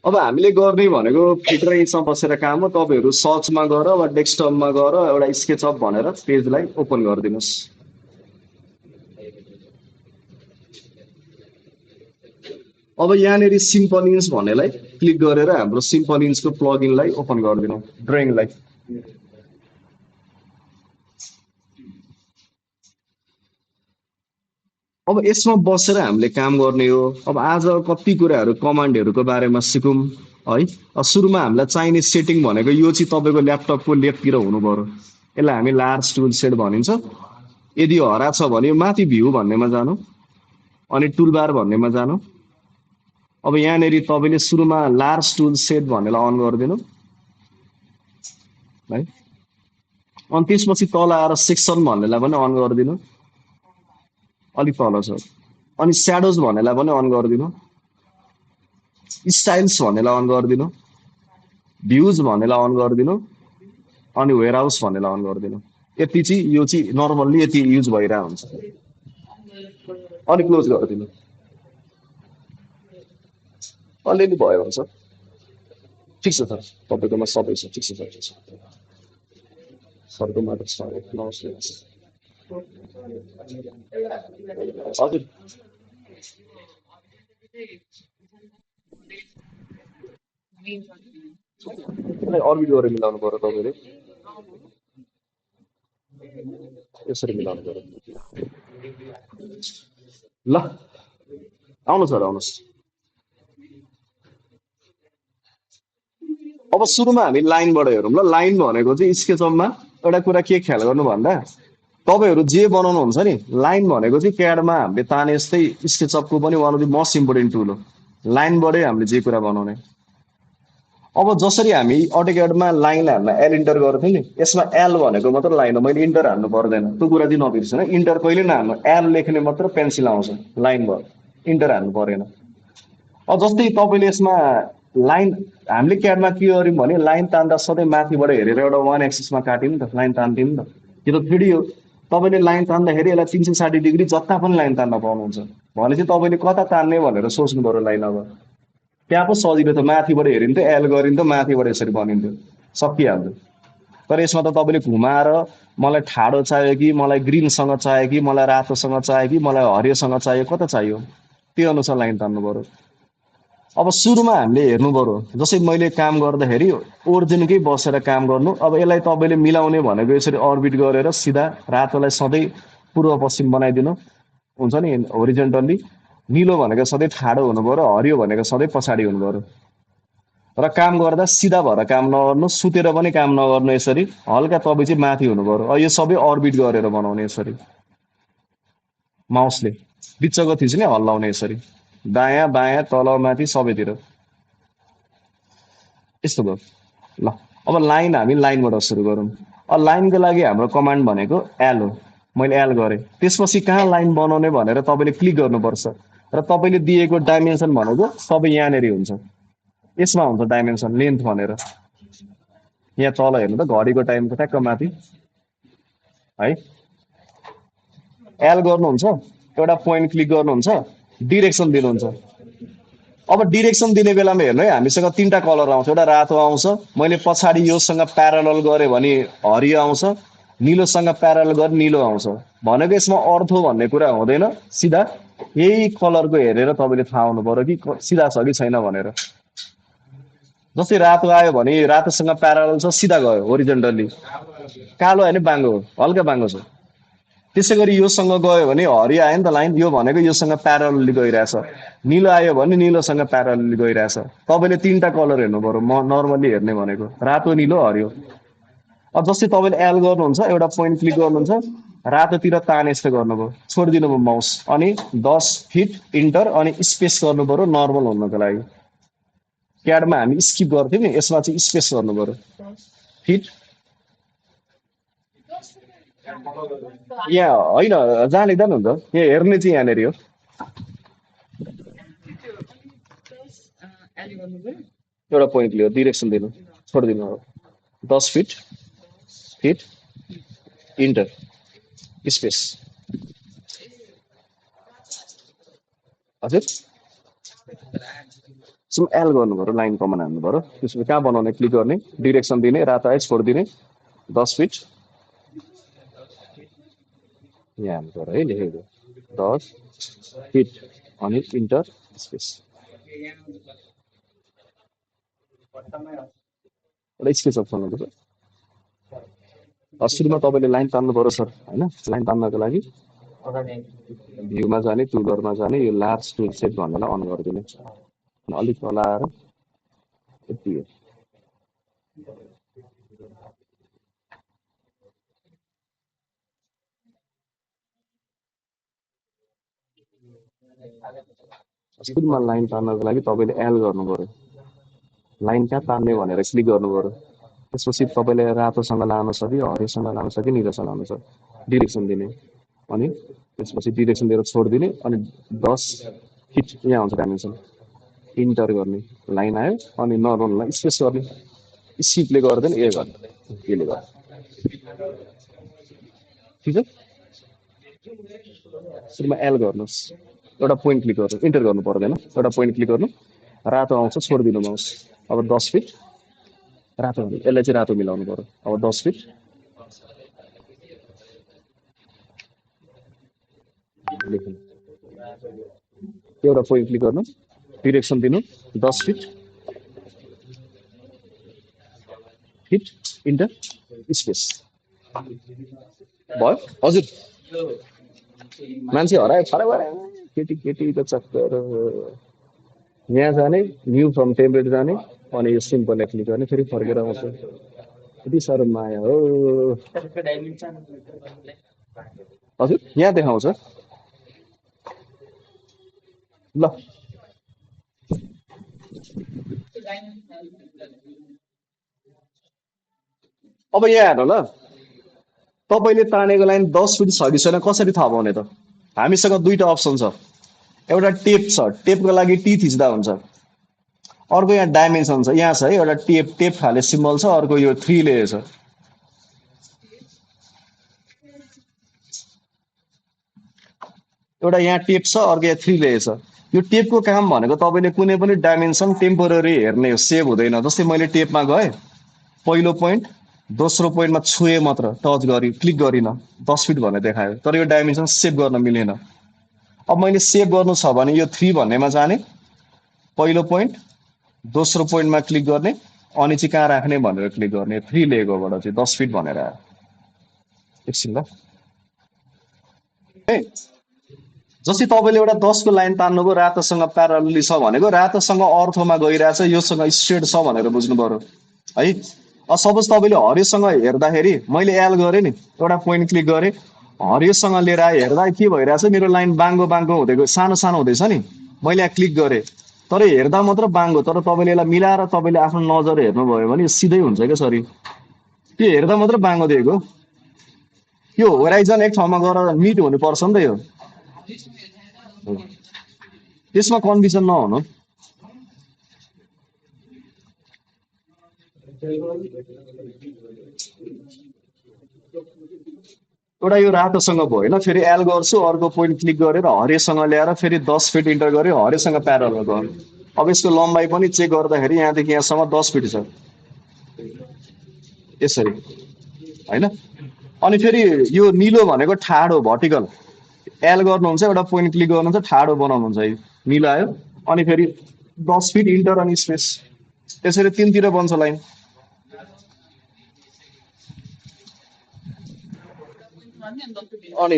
अब हामीले गर्ने भनेको फिट र इन्चमा बसेर काम हो। तपाईँहरू सर्चमा गएर वा डेस्कटपमा गएर एउटा स्केचअप भनेर पेजलाई ओपन गरिदिनुहोस्। अब यहाँनिर सिम्पल इन्च भन्नेलाई क्लिक गरेर हाम्रो सिम्पल इन्चको प्लगइनलाई ओपन गरिदिनु ड्रइङलाई। अब यसमा बसेर हामीले काम गर्ने हो। अब आज कति कुराहरू कमान्डहरूको बारेमा सिकौँ है। सुरुमा हामीलाई चाहिने सेटिङ भनेको यो चाहिँ तपाईँको ल्यापटपको लेफ्टतिर हुनु पर्यो। यसलाई हामी लार्ज टुल सेट भनिन्छ। यदि हरा छ भने माथि भ्यू भन्नेमा जानु, अनि टुलबार भन्नेमा जानु। अब यहाँनिर तपाईँले सुरुमा लार्ज टुल सेट भन्नेलाई अन गरिदिनु है। अनि त्यसपछि तल आएर सेक्सन भन्नेलाई पनि अन गरिदिनु, अलिक तल छ। अनि स्याडोज भन्नेलाई पनि अन गरिदिनु, स्टाइल्स भन्नेलाई अन गरिदिनु, भ्युज भन्नेलाई अन गरिदिनु, अनि वेयर हाउस भन्नेलाई अन गरिदिनु। यति चाहिँ यो चाहिँ नर्मल्ली यति युज भइरहेको हुन्छ। अनि क्लोज गरिदिनु। अलिअलि भयो हुन्छ। ठिक छ सर, तपाईँकोमा सबै छ। ठिक छ सर, ठिक छ। सरकोमा त छ। नमस्ते। हजुर, यसलाई अर्बिट गरेर मिलाउनु पर्यो तपाईँले। यसरी मिलाउनु पर्यो। ल, आउनुहोस् सर, आउनुहोस्। अब सुरुमा हामी लाइनबाट हेरौँ ल। लाइन भनेको चाहिँ स्केचअपमा एउटा कुरा के ख्याल गर्नु भन्दा, तपाईँहरू जे बनाउनुहुन्छ नि, लाइन भनेको चाहिँ क्याडमा हामीले ताने जस्तै स्केचअपको पनि one of the most important tool हो। लाइनबाटै हामीले जे कुरा बनाउने। अब जसरी हामी अटोक्याडमा लाइनलाई हामीलाई एल इन्टर गर्थ्यौँ नि, यसमा एल भनेको मात्र लाइन हो। मैले इन्टर हान्नु पर्दैन, त्यो कुरा चाहिँ नबिर्सनु। इन्टर कहिले नहान्नु, एल लेख्ने मात्र पेन्सिल आउँछ लाइनबाट, इन्टर हान्नु परेन। अब जस्तै तपाईँले यसमा लाइन, हामीले क्याडमा के गर्यौँ भने लाइन तान्दा सधैँ माथिबाट हेरेर एउटा वान एक्सिसमा काट्यौँ नि त, लाइन तान्थ्यौँ नि त। यो त थ्रिडी हो। तपाईँले लाइन तान्दाखेरि यसलाई 360 डिग्री जता पनि लाइन तान्न पाउनुहुन्छ। भनेपछि तपाईँले कता तान्ने भनेर सोच्नु पर्यो लाइन। अब त्यहाँ पो सजिलो त, माथिबाट हेरिन्थ्यो, एल गरिन्थ्यो, माथिबाट यसरी बनिन्थ्यो, सकिहाल्थ्यो। तर यसमा त तपाईँले घुमाएर मलाई ठाडो चाहियो कि, मलाई ग्रिनसँग चाहियो कि, मलाई रातोसँग चाहियो कि, मलाई हरियोसँग चाहियो, कता चाहियो, त्यो अनुसार लाइन तान्नु पर्यो। अब सुरुमा हामीले हेर्नु पर्यो, जसै मैले काम गर्दाखेरि ओरिजिनकै बसेर काम गर्नु। अब यसलाई तपाईँले मिलाउने भनेको यसरी अर्बिट गरेर सिधा रातोलाई सधैँ पूर्व पश्चिम बनाइदिनु हुन्छ नि, होरिजेन्टल्ली। निलो भनेको सधैँ ठाडो हुनु पर्यो, हरियो भनेको सधैँ पछाडि हुनु पर्यो। र काम गर्दा सिधा भएर काम नगर्नु, सुतेर पनि काम नगर्नु। यसरी हल्का तपाईँ चाहिँ माथि हुनु पर्यो। यो सबै अर्बिट गरेर बनाउने। यसरी माउसले बिचको थिच्ने, हल्लाउने, यसरी दायाँ बायाँ तल माथि सबैतिर, यस्तो भयो। ल, अब लाइन हामी लाइनबाट सुरु गरौँ। अब लाइनको लागि हाम्रो कमान्ड भनेको एल हो। मैले एल गरेँ। त्यसपछि कहाँ लाइन बनाउने भनेर तपाईँले क्लिक गर्नुपर्छ। र तपाईँले दिएको डाइमेन्सन भनेको सबै यहाँनिर हुन्छ। यसमा हुन्छ डाइमेन्सन, लेन्थ भनेर। यहाँ तल हेर्नु त, घडीको टाइमको ठ्याक्क माथि है, एल गर्नुहुन्छ, एउटा पोइन्ट क्लिक गर्नुहुन्छ, डिरेक्सन दिनुहुन्छ। अब डिरेक्सन दिने बेलामा हेर्नु है, हामीसँग तीनटा कलर आउँछ। एउटा रातो आउँछ, मैले पछाडि योसँग प्यारलल गरेँ भने हरियो आउँछ, निलोसँग प्यारल गरे निलो आउँछ। भनेको यसमा अर्थो भन्ने कुरा हुँदैन, सिधा यही कलरको हेरेर तपाईँले थाहा हुनु पर्यो कि सिधा छ कि छैन भनेर। जस्तै रातो आयो भने रातोसँग प्यारल छ, सिधा गयो होरिजेन्टल्ली। कालो आयो भने बाङ्गो हो, हल्का बाङ्गो छ। त्यसै गरी योसँग गयो भने हरियो आयो नि त लाइन, यो भनेको योसँग प्यारलली गइरहेछ। निलो आयो भने निलोसँग प्यारलली गइरहेछ। तपाईँले तीनटा कलर हेर्नु पर्यो, म नर्मल्ली हेर्ने भनेको रातो, निलो, हरियो। अब जस्तै तपाईँले एल गर्नुहुन्छ, एउटा पोइन्ट क्लिक गर्नुहुन्छ, रातोतिर ताने यस्तो गर्नुभयो, छोडिदिनु भयो माउस, अनि 10 फिट इन्टर, अनि स्पेस गर्नु पर्यो नर्मल हुनको लागि। क्याडमा हामी स्किप गर्थ्यौँ नि, यसमा चाहिँ स्पेस गर्नु पर्यो। फिट यहाँ होइन, जहाँ लेख्दा पनि हुन्छ, यहाँ हेर्ने चाहिँ यहाँनिर हो। एउटा पोइन्ट लियो, डिरेक्सन दिनु, छोडिदिनु हो। 10 फिट, फिट इन्टर, स्पेस। हजुर, यसमा एल गर्नु पऱ्यो लाइन कमान हान्नु पऱ्यो त्यसपछि कहाँ बनाउने क्लिक गर्ने डिरेक्सन दिने रातो आयो छोडिदिने 10 फिट यहाँ हान्नु पऱ्यो है लेखेको 10 फिट अनि इन्टर स्पेस एउटा स्केच अप गर्नुपर्छ सुरुमा तपाईँले लाइन तान्नु पऱ्यो सर होइन लाइन तान्नको लागि भ्यूमा जाने टुलरमा जाने यो लार्ज टुल सेट भन्नेलाई अन गरिदिने अलिक तल आएर यति हो सुरुमा लाइन तान्नको लागि तपाईँले एल गर्नु पऱ्यो लाइन कहाँ तान्ने भनेर क्लिक गर्नु पऱ्यो त्यसपछि तपाईँले रातोसँग लानु छ कि हरियोसँग लानु छ कि निलोसँग लानु छ डिरेक्सन दिने अनि त्यसपछि डिरेक्सन दिएर छोडिदिने अनि 10 फिट यहाँ हुन्छ डाइमेन्सन इन्टर गर्ने लाइन आयो अनि नर्मललाई स्पेस गर्ने सिपले गर्दैन ए गर्ने यसले गर्दा ठिक छ सुरुमा एल गर्नुहोस् एउटा पोइन्ट क्लिक गर्नु इन्टर गर्नु पर्दैन एउटा पोइन्ट क्लिक गर्नु रातो आउँछ छोडिदिनु माउस अब 10 फिट रातो यसलाई चाहिँ रातो मिलाउनु पर्यो अब 10 फिट लेख्नु एउटा पोइन्ट क्लिक गर्नु डिरेक्सन दिनु 10 फिट फिट इन्टर स्पेस भयो हजुर मान्छे हरायो फरक भएर केटी केटीको चक्कर यहाँ जाने न्यू फ्रम टेम्पलेट जाने अनि यो सिम्पल क्लिक गर्ने फेरि फर्केर आउँछ यति साह्रो माया हो हजुर यहाँ देखाउँछ ल अब यहाँ हेर्नु ल तपाईँले तानेको लाइन 10 फिट छ कि छैन कसरी थाहा पाउने त हामीसँग दुईटा अप्सन छ एउटा टेप छ टेपको लागि टी थिच्दा हुन्छ अर्को यहाँ डाइमेन्सन छ यहाँ छ है एउटा टेप टेप खाले सिम्बल छ अर्को यो 3 लेयर छ एउटा यहाँ टेप छ अर्को यहाँ 3 लेयर छ यो टेपको काम भनेको तपाईँले कुनै पनि डाइमेन्सन टेम्पोररी हेर्ने हो सेभ हुँदैन जस्तै मैले टेपमा गएँ पहिलो पोइन्ट दोस्रो पोइन्टमा छुएँ मात्र टच गरी क्लिक गरिनँ 10 फिट भनेर देखायो तर यो डाइमेन्सन सेभ गर्न मिलेन अब मैले सेभ गर्नु छ भने यो 3 भन्नेमा जाने पहिलो पोइन्ट दोस्रो पोइन्टमा क्लिक गर्ने अनि चाहिँ कहाँ राख्ने भनेर क्लिक गर्ने 3 लिएकोबाट चाहिँ 10 फिट भनेर आयो एकछिन ल है जस्तै तपाईँले एउटा 10 को लाइन तान्नुभयो रातोसँग प्यारलली छ भनेको रातोसँग अर्थोमा गइरहेछ योसँग स्ट्रेट छ भनेर बुझ्नु पर्यो है सपोज तपाईँले हरियोसँग हेर्दाखेरि मैले एल गरेँ नि एउटा पोइन्ट क्लिक गरेँ हरियोसँग लिएर आए हेर्दा के भइरहेछ मेरो लाइन बाङ्गो बाङ्गो हुँदै सानो सानो हुँदैछ नि मैले यहाँ क्लिक गरेँ तर हेर्दा मात्र बाङ्गो तर तपाईँले यसलाई मिलाएर तपाईँले आफ्नो नजर हेर्नुभयो भने सिधै हुन्छ क्या सरी त्यो हेर्दा मात्र बाङ्गो दिएको यो होराइजन एक ठाउँमा गएर मिट हुनुपर्छ नि त यो त्यसमा कन्डिसन नहुनु एउटा यो रातोसँग भयो होइन फेरि एल गर्छु अर्को पोइन्ट क्लिक गरेर हरियोसँग ल्याएर फेरि 10 फिट इन्टर गरेँ हरियोसँग प्यारल गर्नु अब यसको लम्बाइ पनि चेक गर्दाखेरि यहाँदेखि यहाँसम्म 10 फिट छ यसरी होइन अनि फेरि यो निलो भनेको ठाडो भर्टिकल एल गर्नुहुन्छ एउटा पोइन्ट क्लिक गर्नुहुन्छ ठाडो बनाउनुहुन्छ है निलो आयो अनि फेरि 10 फिट इन्टर अनि स्पेस त्यसरी तिनतिर बन्छ लाइन अनि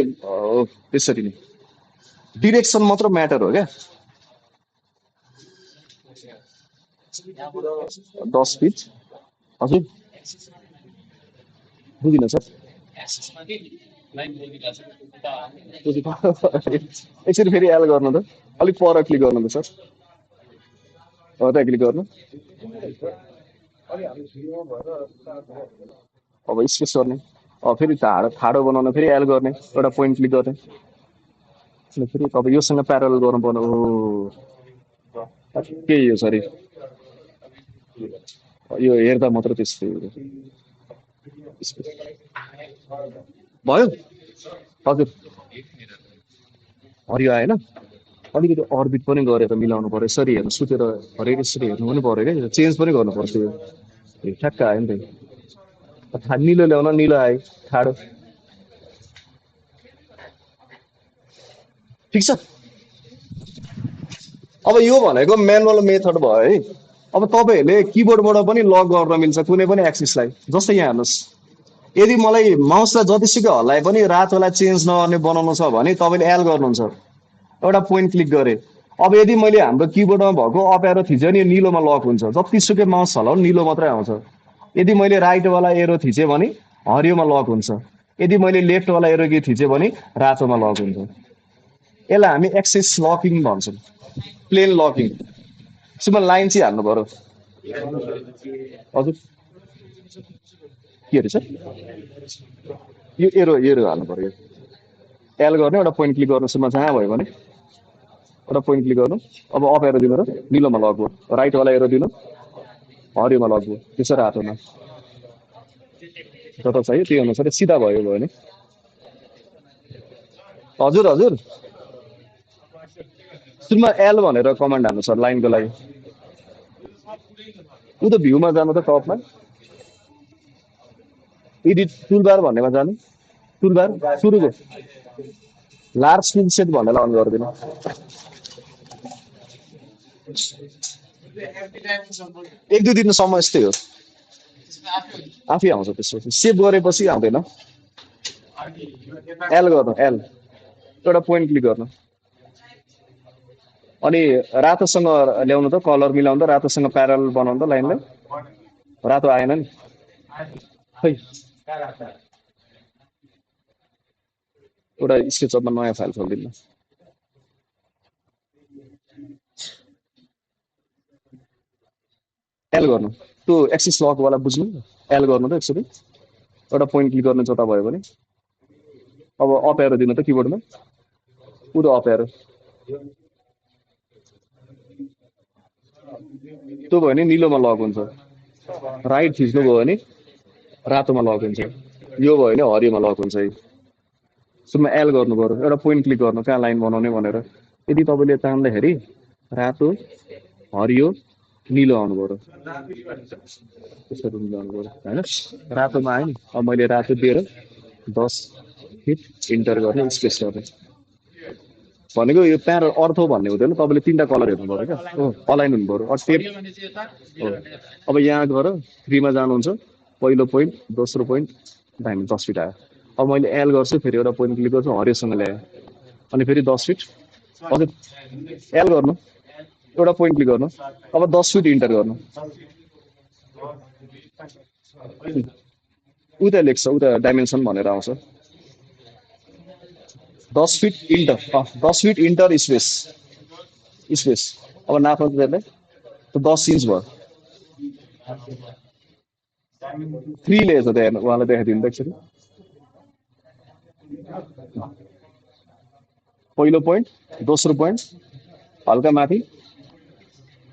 त्यसरी नै डिरेक्सन मात्र म्याटर हो क्या 10 फिट हजुर बुझिन सर यसरी फेरि एल गर्नु त अलिक पर क्लिक गर्नु त सर त्यहाँ क्लिक गर्नु अब स्पेस गर्ने फेरि ठाडो ठाडो बनाउन फेरि एल गर्ने एउटा पोइन्ट क्लिक गर्ने फेरि तपाईँ योसँग प्यारल गर्नु पर्ने हो के यो सरी यो हेर्दा मात्र त्यस्तै भयो हजुर हरियो आएन अलिकति अर्बिट पनि गरेर मिलाउनु पर्यो यसरी हेर्नु सुतेर हरेक यसरी हेर्नु पनि पर्यो क्या चेन्ज पनि गर्नु पर्छ यो ठ्याक्क आयो नि त निलो ल्याउन निलो आयो ठाडो ठिक छ अब यो भनेको म्यानुअल मेथड भयो है अब तपाईँहरूले किबोर्डबाट पनि लक गर्न मिल्छ कुनै पनि एक्सिसलाई जस्तै यहाँ हेर्नुहोस् यदि मलाई माउसलाई जतिसुकै हल्लाए पनि रातोलाई चेन्ज नगर्ने बनाउनु छ भने तपाईँले एल गर्नुहुन्छ एउटा पोइन्ट क्लिक गरे अब यदि मैले हाम्रो किबोर्डमा भएको अप एरो थिचेँ भने यो निलोमा लक हुन्छ जतिसुकै माउस हलाउनु निलो मात्रै आउँछ यदि मैले राइटवाला एरो थिचेँ भने हरियोमा लक हुन्छ यदि मैले लेफ्टवाला एरो कि थिचेँ भने रातोमा लक हुन्छ यसलाई हामी एक्सेस लकिङ भन्छौँ प्लेन लकिङ यसमा लाइन चाहिँ हाल्नु पर्यो हजुर के अरे सर यो एरो एरो हाल्नु पर्यो एल गर्ने एउटा पोइन्ट क्लिक गर्नु सुमा जहाँ भयो भने एउटा पोइन्ट क्लिक गर्नु अब अप एरो दिनु र निलोमा लक भयो राइटवाला एरो दिनु हरियोमा लक भयो त्यसो रातोमा जता चाहियो त्यही अनुसार सिधा भयो भने हजुर हजुर सुरुमा एल भनेर कमान्ड हाल्नु सर लाइनको लागि ऊ त भ्यूमा जानु त टपमा एडिट टुलबार भन्नेमा जानु टुलबार सुरुको लार्ज स्क्रिन सेट भनेर अन गरिदिनु एक दुई दिनसम्म यस्तै हो आफै आउँछ त्यसपछि सेभ गरेपछि आउँदैन एल गर्नु एल एउटा पोइन्ट क्लिक गर्नु अनि रातोसँग ल्याउनु त कलर मिलाउनु त रातोसँग प्यारल बनाउनु त लाइनलाई रातो आएन नि खै एउटा स्केचअपमा नयाँ फाइल खोलिदिनु एल गर्नु त्यो एक्सिस लकवाला बुझ्नु एल गर्नु त एकचोटि एउटा पोइन्ट क्लिक गर्नु जता भयो भने अब अप एरो दिनु त किबोर्डमा पुरो अप एरो त्यो भयो भने निलोमा लक हुन्छ राइट थिच्नु भयो भने रातोमा लक हुन्छ यो भयो भने हरियोमा लक हुन्छ है सुरुमा एल गर्नु पर्यो एउटा पोइन्ट क्लिक गर्नु कहाँ लाइन बनाउने भनेर यदि तपाईँले चाहँदाखेरि रातो हरियो निलो आउनु पर्यो त्यसरी मिलाउनु पर्यो होइन रातोमा आयो नि अब मैले रातो दिएर 10 फिट इन्टर गर्ने स्पेस गर्ने भनेको यो प्यार अर्थो भन्ने हुँदैन तपाईँले 3टा कलर हेर्नु पर्यो क्या अलाइन हुनु पर्यो टेप अब यहाँ गएर 3 मा जानुहुन्छ पहिलो पोइन्ट दोस्रो पोइन्ट दाइम 10 फिट आयो अब मैले एल गर्छु फेरि एउटा पोइन्ट क्लिक गर्छु हरियोसँग ल्याएँ अनि फेरि 10 फिट हजुर एल गर्नु एउटा पोइन्ट क्लिक गर्नु अब 10 फिट इन्टर गर्नु उता लेख्छ उता डाइमेन्सन भनेर आउँछ 10 feet into 10 feet into space space अब नाप्नु त्यसलाई त 10 इन्च भयो 3 ले छ त्यहाँ उहाँलाई देखाइदिनु त एकचोटि पहिलो पोइन्ट दोस्रो पोइन्ट हल्का माथि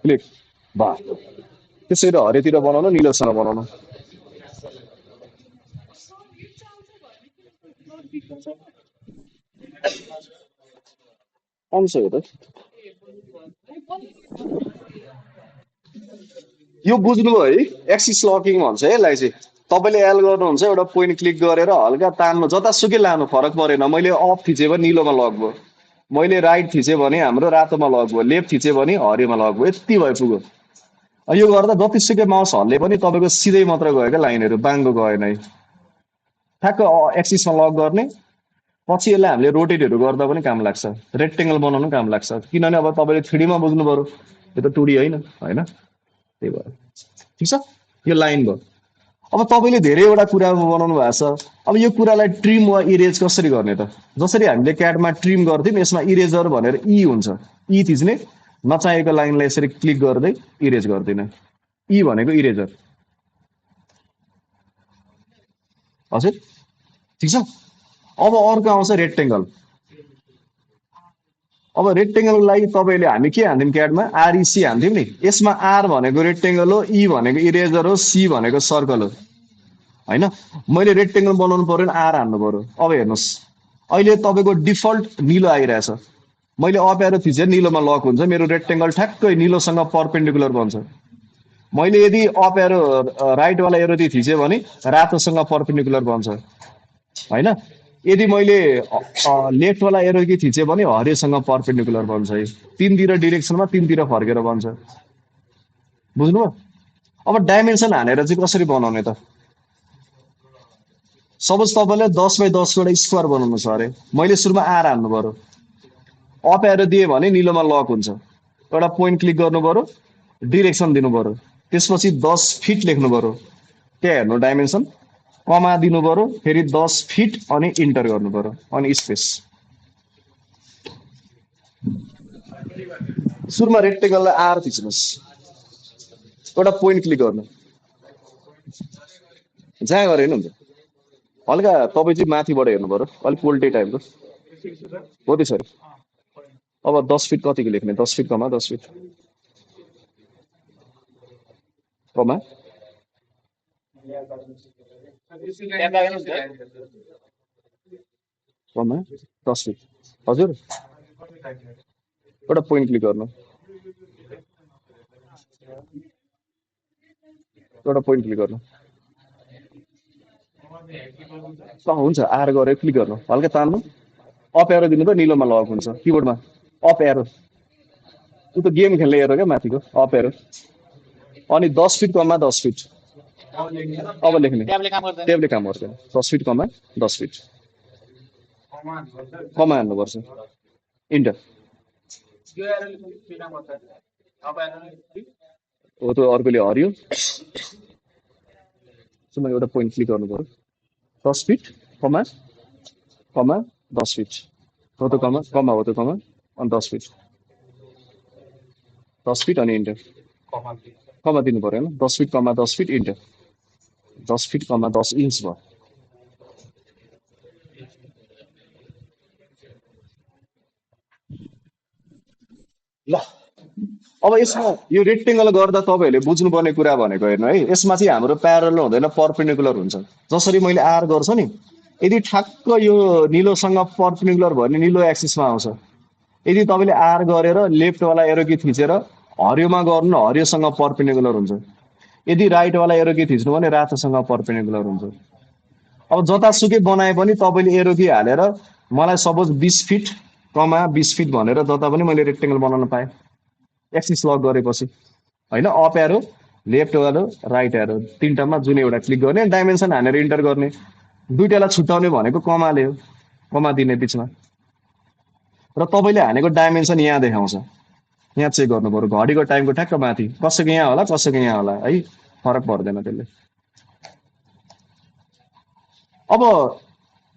क्लिक भयो त्यसरी हरियोतिर बनाउनु निलोसँग बनाउनु आउँछ यो त यो बुझ्नुभयो है एक्सिस लकिङ भन्छ है यसलाई चाहिँ तपाईँले एल गर्नुहुन्छ एउटा पोइन्ट क्लिक गरेर हल्का तान्नु जतासुकै लानु फरक परेन मैले अफ थिचेँ भने निलोमा लक भयो मैले राइट थिचेँ भने हाम्रो रातोमा लक भयो लेफ्ट थिचेँ भने हरियोमा लक भयो यति भयो पुग्यो यो गर्दा जतिसुकै माउस हल्ले पनि तपाईँको सिधै मात्र गयो क्या लाइनहरू बाङ्गो गएन है ठ्याक्क एक्सिसमा लक गर्ने पछि यसलाई हामीले रोटेटहरू गर्दा पनि काम लाग्छ रेक्टेङ्गल बनाउनु काम लाग्छ किनभने अब तपाईँले 3D मा बुझ्नु पर्यो यो त 2D होइन होइन त्यही भएर ठिक छ यो लाइन भयो अब तपाईँले धेरैवटा कुरा बनाउनु भएको छ अब यो कुरालाई ट्रिम वा इरेज कसरी गर्ने त जसरी हामीले क्याडमा ट्रिम गर्थ्यौँ यसमा इरेजर भनेर ई हुन्छ ई थिच्ने नचाहेको लाइनलाई यसरी क्लिक गर्दै इरेज गर्दैन ई भनेको इरेजर हजुर ठिक छ अब अर्को आउँछ रेक्टेङ्गल अब रेक्टेङ्गलको लागि तपाईँले हामी के हान्थ्यौँ क्याडमा आरइसी हान्थ्यौँ नि यसमा आर भनेको रेक्टेङ्गल हो ई भनेको इरेजर हो सी भनेको सर्कल हो होइन मैले रेक्टेङ्गल बनाउनु पर्यो भने आर हान्नु पर्यो अब हेर्नुहोस् अहिले तपाईँको डिफल्ट निलो आइरहेछ मैले अप एरो थिचेँ निलोमा लक हुन्छ, मेरो रेक्टेङ्गल ठ्याक्कै निलोसँग पर्पेन्डिकुलर बन्छ। मैले यदि अप एरो राइटवाला एरो थिचेँ भने रातोसँग पर्पेन्डिकुलर बन्छ होइन। यदि मैले लेफ्टवाला एरो कि थिचेँ भने हरियोसँग पर्पेन्डिकुलर बन्छ है। तिनतिर डिरेक्सनमा तिनतिर फर्केर बन्छ। बुझ्नुभयो? अब डाइमेन्सन हानेर चाहिँ कसरी बनाउने त? सपोज तपाईँले 10 बाई 10 को एउटा स्क्वायर बनाउनु छ अरे, मैले सुरुमा आर हान्नु पर्यो। अप एरो दिएँ भने निलोमा लक हुन्छ। एउटा पोइन्ट क्लिक गर्नु पर्यो, डिरेक्सन दिनु पर्यो, त्यसपछि 10 फिट लेख्नु पर्यो। त्यहाँ हेर्नु डाइमेन्सन, कमा दिनु पर्यो, फेरि 10 फिट अनि इन्टर गर्नु पर्यो अनि स्पेस। सुरुमा रेक्टेङ्गललाई आर थिच्नुहोस्, एउटा पोइन्ट क्लिक गर्नु, जहाँ गरे हुन्छ। हल्का तपाईँ चाहिँ माथिबाट हेर्नु पर्यो, अलिक पोल्टे टाइपको हो त्यसरी। अब 10 फिट कतिको लेख्ने? 10 फिट कमा 10 फिट कमा कमा 10 फिट। हजुर एउटा पोइन्ट क्लिक गर्नु, एउटा पोइन्ट क्लिक गर्नु। हुन्छ, आर गरेर क्लिक गर्नु, हल्का तान्नु, अप एरो दिनु त निलोमा लक हुन्छ किबोर्डमा। अप एरो, ऊ त गेम खेल्ने एरो क्या माथिको, अप एरो। अनि 10 फिट कमा 10 फिट। अब लेख्ने ट्याबले काम गर्दैन। 10 फिट कमा 10 फिट कमा हान्नुपर्छ, इन्टर हो। त्यो अर्कोले हरियो, सुमा एउटा पोइन्ट क्लिक गर्नु पर्यो। 10 फिट कमा कमा 10 फिट हो, त्यो कमा कमा हो, त्यो कमा अनि 10 फिट। 10 फिट अनि इन्टर, कमा दिनु पर्यो होइन। 10 फिट कमा 10 फिट इन्टर। 10 फिट कमा 10 इन्च भयो। ल अब यसमा यो रेक्टेङ्गल गर्दा तपाईँहरूले बुझ्नुपर्ने कुरा भनेको हेर्नु है, यसमा चाहिँ हाम्रो प्यारल हुँदैन, पर्पेन्डिकुलर हुन्छ। जसरी मैले आर गर्छु नि, यदि ठ्याक्क यो निलोसँग पर्पेन्डिकुलर भयो भने निलो एक्सिसमा आउँछ। यदि तपाईँले आर गरेर लेफ्टवाला एरो कि थिचेर हरियोमा गर्नु न, हरियोसँग पर्पेन्डिकुलर हुन्छ। यदि राइटवाला एरो कि थिच्नु भने रातोसँग पर्पेन्डिकुलर हुन्छ। अब जतासुकै बनाए पनि तपाईँले एरो कि हालेर मलाई सपोज 20 फिट कमा 20 फिट भनेर जता पनि मैले रेक्टेङ्गल बनाउन पाएँ एक्सिस लक गरेपछि होइन। Up arrow, left arrow, right arrow, तिनवटामा जुन एउटा क्लिक गर्ने, डाइमेन्सन हानेर इन्टर गर्ने। दुइटालाई छुट्याउने भनेको कमाले हो, कमा दिने बिचमा। र तपाईँले हानेको डाइमेन्सन यहाँ देखाउँछ, यहाँ चेक गर्नु पर्यो घडीको टाइमको ठ्याक्क माथि। कसैको यहाँ होला, कसैको यहाँ होला है, फरक पर्दैन त्यसले। अब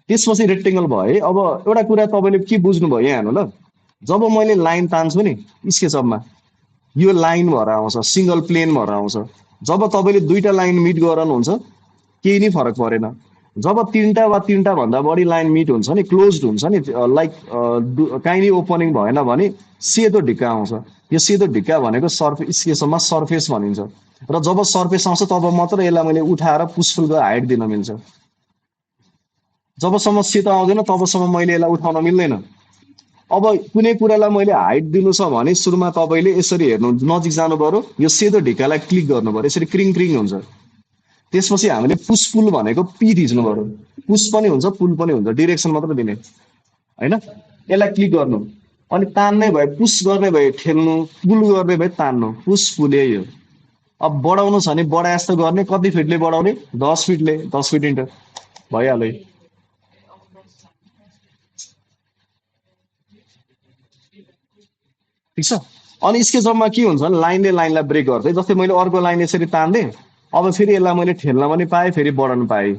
त्यसपछि रेक्टेङ्गल भयो है। अब एउटा कुरा तपाईँले के बुझ्नुभयो यहाँ हेर्नु ल, जब मैले लाइन तान्छु नि स्केचअपमा, यो लाइन भएर आउँछ, सिङ्गल प्लेन भएर आउँछ। जब तपाईँले दुईटा लाइन मिट गराउनुहुन्छ केही नै फरक परेन। जब तिनवटा वा तिनवटा भन्दा बढी लाइन मिट हुन्छ नि, क्लोज हुन्छ नि, लाइक काहीँ नै ओपनिङ भएन भने सेतो ढिक्का आउँछ। यो सेतो ढिक्का भनेको स्केचअपमा सर्फेस भनिन्छ। र जब सर्फेस आउँछ तब मात्र यसलाई मैले उठाएर पुसफुलको हाइट दिन मिल्छ। जबसम्म सेतो आउँदैन तबसम्म मैले यसलाई उठाउन मिल्दैन। अब कुनै कुरालाई मैले हाइट दिनु छ भने सुरुमा तपाईँले यसरी हेर्नु, नजिक जानु पर्यो, यो सेतो ढिक्कालाई क्लिक गर्नु पर्यो, यसरी क्रिङ क्रिङ हुन्छ। त्यसपछि हामीले पुस पुल भनेको पी थिच्नु पर्यो। पुस पनि हुन्छ, पुल पनि हुन्छ, डिरेक्सन मात्र दिने होइन। यसलाई क्लिक गर्नु, अनि तान्ने भए पुस गर्ने भए ठेल्नु, पुल गर्ने भए तान्नु, पुस पुले यो। अब बढाउनु छ भने बढाए जस्तो गर्ने, कति फिटले बढाउने? 10 फिटले, 10 फिट इन्टर भइहाल्यो। ठिक छ। अनि स्केचअपमा के हुन्छ भने लाइनले लाइनलाई ब्रेक गर्दै, जस्तै मैले अर्को लाइन यसरी तान्देँ, अब फेरि यसलाई मैले ठेल्न पनि पाएँ, फेरि बढाउनु पाएँ।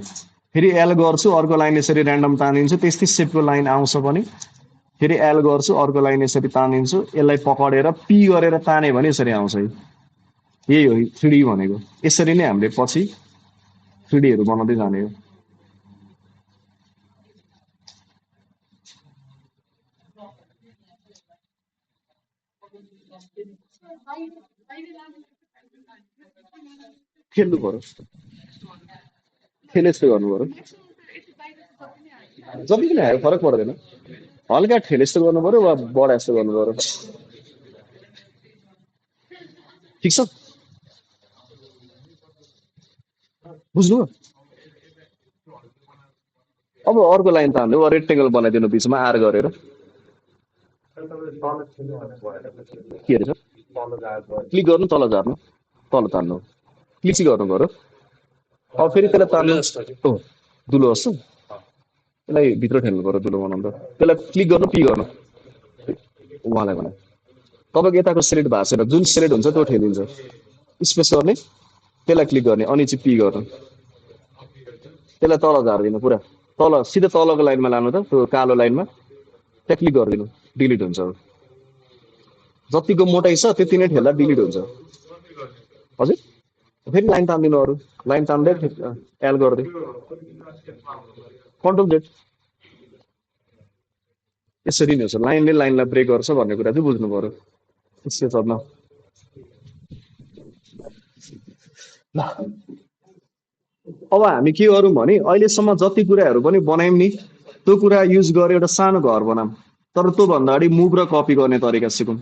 फेरि एल गर्छु, अर्को लाइन यसरी ऱ्यान्डम तानिदिन्छु, त्यस्तै सेपको लाइन आउँछ पनि। फेरि एल गर्छु, अर्को लाइन यसरी तानिदिन्छु, यसलाई पकडेर पी गरेर ताने भने यसरी आउँछ। यही हो 3D भनेको। यसरी नै हामीले पछि 3Dहरू बनाउँदै जाने हो। खेल्नु पर्यो, खेले जस्तो गर्नु पर्यो, जति पनि आयो फरक पर्दैन। हल्का ठेले जस्तो गर्नु पर्यो वा बडा जस्तो गर्नु पर्यो। ठिक छ, बुझ्नु? अब अर्को लाइन तान्नु वा रेक्टेङ्गल बनाइदिनु बिचमा आर गरेर। के अरे सर? क्लिक गर्नु तल झार्नु, तल तान्नु, क्लिक चाहिँ गर्नु पर्यो। अब फेरि त्यसलाई तान्नु। ओ दुलो जस्तो त्यसलाई भित्र ठेल्नु पर्यो दुलो बनाउँदा। त्यसलाई क्लिक गर्नु पी गर्नु उहाँलाई भने तपाईँको यताको सेलेक्ट भएको छैन, जुन सेलेक्ट हुन्छ त्यो ठेलिन्छ। स्पेस गर्ने, त्यसलाई क्लिक गर्ने, अनि चाहिँ पी गर्नु, त्यसलाई तल झारिदिनु पुरा तल, सिधै तलको लाइनमा लानु त, त्यो कालो लाइनमा त्यहाँ क्लिक गरिदिनु, डिलिट हुन्छ। अब जतिको मोटाइ छ त्यति नै ठेल्दा डिलिट हुन्छ। हजुर फेरि लाइन तानिदिनु, अरू लाइन तान्दै एल गर्दै कन्ट्रोल जेड, यसरी नै हुन्छ। लाइनले लाइनलाई ब्रेक गर्छ भन्ने कुरा चाहिँ बुझ्नु पर्यो। त्यसको चल्न ल। अब हामी के गरौँ भने अहिलेसम्म जति कुराहरू पनि बनायौँ नि त्यो कुरा युज गरेर एउटा सानो घर बनाऊँ, तर त्योभन्दा अगाडि मुभ र कपी गर्ने तरिका सिकौँ।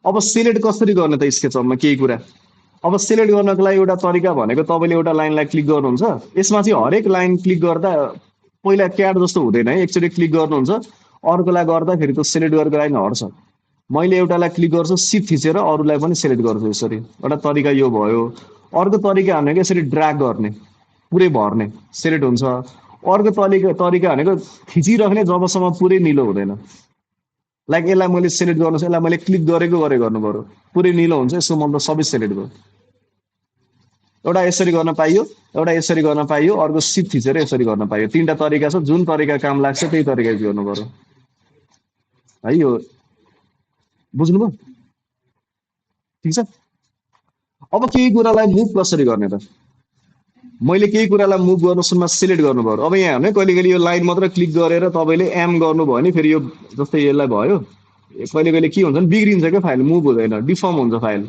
अब सिलेक्ट कसरी गर्ने त स्केचअपमा केही कुरा। अब सिलेक्ट गर्नको लागि एउटा तरिका भनेको तपाईँले एउटा लाइनलाई क्लिक गर्नुहुन्छ, यसमा चाहिँ हरेक लाइन क्लिक गर्दा पहिला क्याट जस्तो हुँदैन है, एकचोटि क्लिक गर्नुहुन्छ अर्कोलाई गर्दाखेरि त्यो सिलेक्ट गरेको लाइन हट्छ। मैले एउटालाई क्लिक गर्छु, सिफ्ट थिचेर अरूलाई पनि सिलेक्ट गर्छु यसरी, एउटा तरिका यो भयो। अर्को तरिका भनेको यसरी ड्र्याग गर्ने, पुरै भर्ने, सिलेक्ट हुन्छ। अर्को तरिका भनेको खिचिराख्ने जबसम्म पुरै निलो हुँदैन। लाइक यसलाई मैले सिलेक्ट गर्नु छ, यसलाई मैले क्लिक गरेको गर्नु पर्यो, पुरै निलो हुन्छ, यसको मतलब सबै सिलेक्ट भयो। एउटा यसरी गर्न पाइयो, एउटा यसरी गर्न पाइयो, अर्को सिफ्ट थिचेर यसरी गर्न पाइयो। तीनटा तरिका छ, जुन तरिका काम लाग्छ त्यही तरिका युज गर्नु पर्यो है। यो बुझ्नुभयो? ठिक छ। अब केही कुरालाई मुभ कसरी गर्ने त? मैले केही कुरालाई मुभ गर्नु सुरुमा सिलेक्ट गर्नु पर्यो। अब यहाँ हेर्नु, कहिले कहिले यो लाइन मात्र क्लिक गरेर तपाईँले एम गर्नुभयो भने फेरि यो जस्तै यसलाई भयो, कहिले कहिले के हुन्छ भने बिग्रिन्छ क्या, फाइल मुभ हुँदैन, डिफर्म हुन्छ फाइल।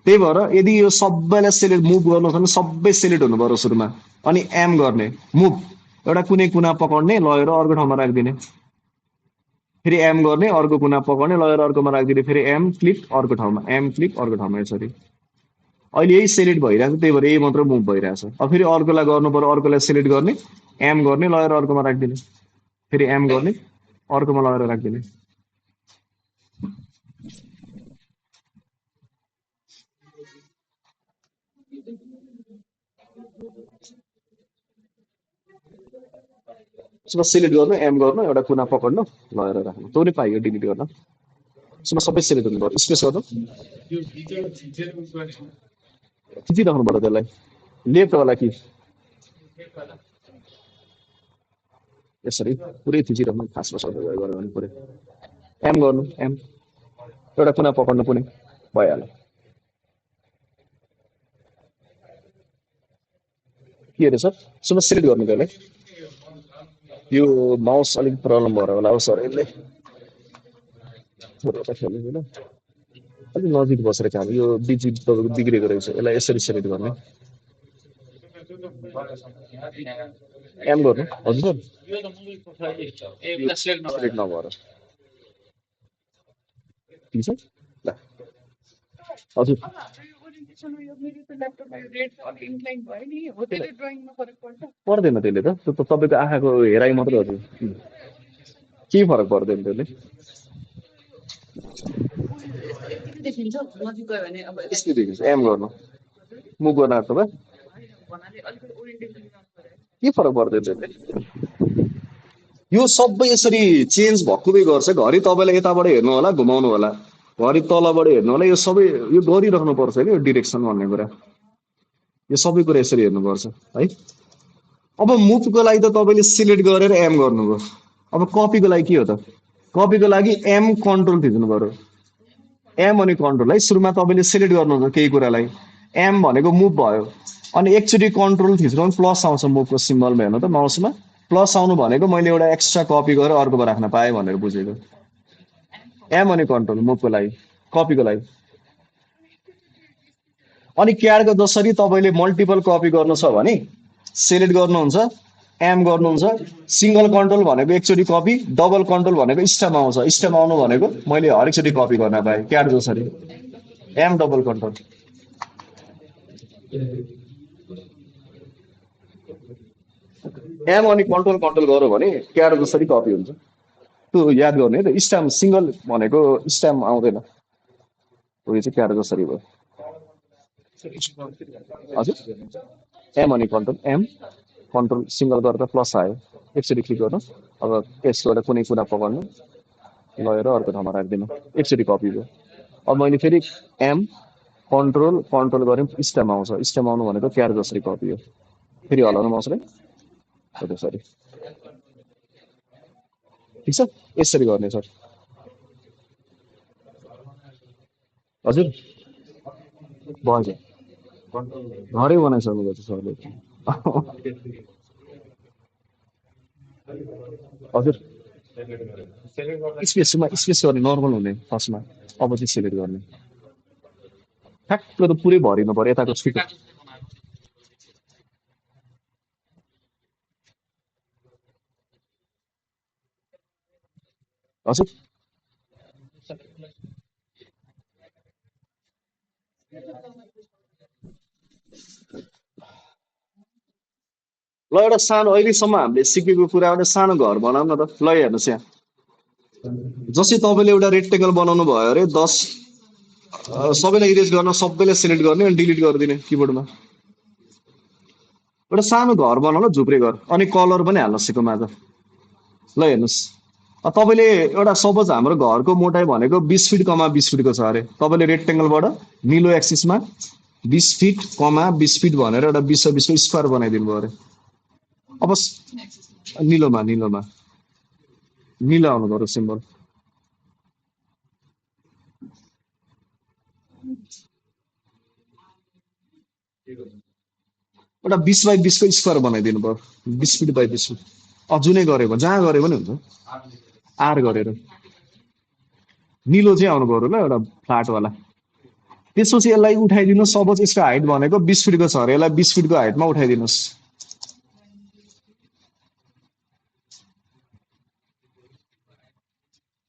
त्यही भएर यदि यो सबैलाई सिलेक्ट मुभ गर्नु छ भने सबै सिलेक्ट हुनु पर्यो सुरुमा, अनि एम गर्ने, मुभ एउटा कुनै कुना पकड्ने लगेर अर्को ठाउँमा राखिदिने, फेरि एम गर्ने, अर्को कुना पकड्ने लगेर अर्कोमा राखिदिने, फेरि एम क्लिक अर्को ठाउँमा, एम क्लिक अर्को ठाउँमा, यसरी। अहिले यही सिलेक्ट भइरहेको छ, त्यही भएर यही मात्र मुभ भइरहेछ। अब फेरि अर्कोलाई गर्नु पर्यो, अर्कोलाई सिलेक्ट गर्ने, एम गर्ने लगेर अर्कोमा राखिदिने, फेरि एम गर्ने अर्कोमा लगेर राखिदिने। उसमा सिलेक्ट गर्नु, एम गर्नु, एउटा कुना पकड्नु लगेर राख्नु, त्यो नि पाइयो डिलिट गर्न। उसमा सबै सिलेक्ट हुनु पर्यो, स्पेस गर्नु, खिचिराख्नु पर्यो त्यसलाई, लेफ्टवाला कि यसरी पुरै थिचिराख्नु, खासमा सबै गर्नु पर्यो। एम गर्नु, एम एउटा कुना पकड्नु पनि भइहाल्यो। के अरे सर? सुमा सिलेक्ट गर्नु त्यसलाई। यो माउस अलिक प्रब्लम भएर होला हौ सर, यसले खेल्नु अलिक नजिक बसेर काम, यो बिजी तपाईँको बिग्रेको रहेछ, यसलाई यसरी सिलेक्ट गर्ने, एम गर्नु। हजुर सर सिलेक्ट नभएर ठिक छ ल। हजुर पर्दैन त्यसले त, त्यो त तपाईँको आँखाको हेराइ मात्रै हो, केही फरक पर्दैन त्यसले। यस्तो देखिन्छ, एम गर्नु, मुभ गर्न आएको भए के फरक पर्दैन त्यसले। यो सबै यसरी चेन्ज भएकोले गर्छ, घरि तपाईँलाई यताबाट हेर्नु होला, घुमाउनु होला, घरि तलबाट हेर्नु होला, यो सबै यो गरिराख्नु पर्छ कि यो डिरेक्सन भन्ने कुरा, यो सबै कुरा यसरी हेर्नुपर्छ है। अब मुभको लागि त तपाईँले सिलेक्ट गरेर एम गर्नुभयो। अब कपीको लागि के हो त? कपीको लागि एम कन्ट्रोल थिच्नु पर्यो, एम अनि कन्ट्रोल है। सुरुमा तपाईँले सिलेक्ट गर्नुहुन्छ केही कुरालाई, एम भनेको मुभ भयो, अनि एकचोटि कन्ट्रोल थिच्नु प्लस आउँछ मुभको सिम्बलमा, हेर्नु त माउसमा प्लस आउनु भनेको मैले एउटा एक्स्ट्रा कपी गरेर अर्कोमा राख्न पाएँ भनेर बुझेको। एम अनि कन्ट्रोल मुभको लागि, कपीको लागि। अनि क्याडको जसरी तपाईँले मल्टिपल कपी गर्नु छ भने सिलेक्ट गर्नुहुन्छ, एम गर्नुहुन्छ सिङ्गल कन्ट्रोल भनेको एकचोटि कपी डबल कन्ट्रोल भनेको स्टेप आउँछ स्टेप आउनु भनेको मैले हरेकचोटि कपी गर्न पाएँ क्याट जसरी एम डबल कन्ट्रोल एम अनि कन्ट्रोल कन्ट्रोल गऱ्यो भने क्याट जसरी कपी हुन्छ त्यो याद गर्ने है त स्ट्याम्प सिङ्गल भनेको स्ट्याम्प आउँदैन उयो चाहिँ क्याट जसरी भयो हजुर एम अनि कन्ट्रोल एम कन्ट्रोल सिङ्गल गरेर प्लस आयो एकचोटि क्लिक गर्नु अब त्यसबाट कुनै कुरा पकड्नु लगेर अर्को ठाउँमा राखिदिनु एकचोटि कपी भयो अब मैले फेरि एम कन्ट्रोल कन्ट्रोल गरेँ स्टेम आउँछ स्टेम आउनु भनेको क्यार जसरी कपी हो फेरि हलाउनु माउसलाई हो त्यसरी ठिक छ यसरी गर्ने सर हजुर भएछ घरै बनाइसक्नु भएको छ सरले हजुर स्पेसमा स्पेस गर्ने नर्मल हुने फर्स्टमा अब चाहिँ सिलेक्ट गर्ने ठ्याक्क त पुरै भरिनु पऱ्यो यताको छिटो हजुर ल एउटा सानो अहिलेसम्म हामीले सिकेको कुरा एउटा सानो घर बनाउन न त ल हेर्नुहोस् यहाँ जस्तै तपाईँले एउटा रेक्टेङ्गल बनाउनु भयो अरे 10 सबैलाई इरेज गर्न सबैलाई सिलेक्ट गर्ने अनि डिलिट गरिदिने किबोर्डमा एउटा सानो घर बनाउन झुप्रे घर अनि कलर पनि हाल्न सिकौँ आज ल हेर्नुहोस् तपाईँले एउटा सपोज हाम्रो घरको मोटाइ भनेको 20 फिट कमा 20 फिटको छ अरे तपाईँले रेक्टेङ्गलबाट निलो एक्सिसमा 20 फिट कमा 20 फिट भनेर एउटा 20 स्क्वायर बनाइदिनु भयो अरे अब निलोमा निलोमा निलो आउनु पर्यो सिम्बल एउटा 20 बाई 20को स्क्वायर बनाइदिनु भयो 20 फिट बाई 20 फिट जुनै गरेको जहाँ गरे पनि हुन्छ आर गरेर निलो चाहिँ आउनु पर्यो ल एउटा फ्ल्याटवाला त्यसपछि यसलाई उठाइदिनु सपोज यसको हाइट भनेको 20 फिटको छ अरे यसलाई 20 फिटको हाइटमा उठाइदिनुहोस्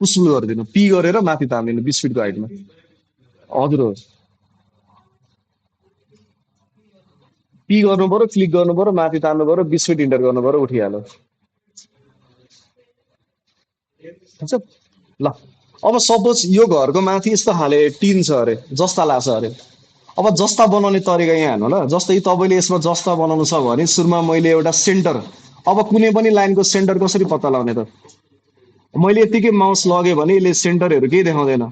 पुसुल गरिदिनु पी गरेर माथि तानिदिनु 20 फिटको हाइटमा हजुर हो पी गर्नु पर्यो क्लिक गर्नु पर्यो माथि तान्नु पर्यो 20 फिट इन्टर गर्नु पर्यो उठिहाल्यो ठिक छ ल अब सपोज यो घरको माथि यस्तो खाले टिन छ अरे जस्ता लाग्छ अरे अब जस्ता बनाउने तरिका यहाँ हेर्नु ल जस्तै तपाईँले यसमा जस्ता बनाउनु छ भने सुरुमा मैले एउटा सेन्टर अब कुनै पनि लाइनको सेन्टर कसरी पत्ता लगाउने त मैले यतिकै माउस लगेँ भने यसले सेन्टरहरू केही देखाउँदैन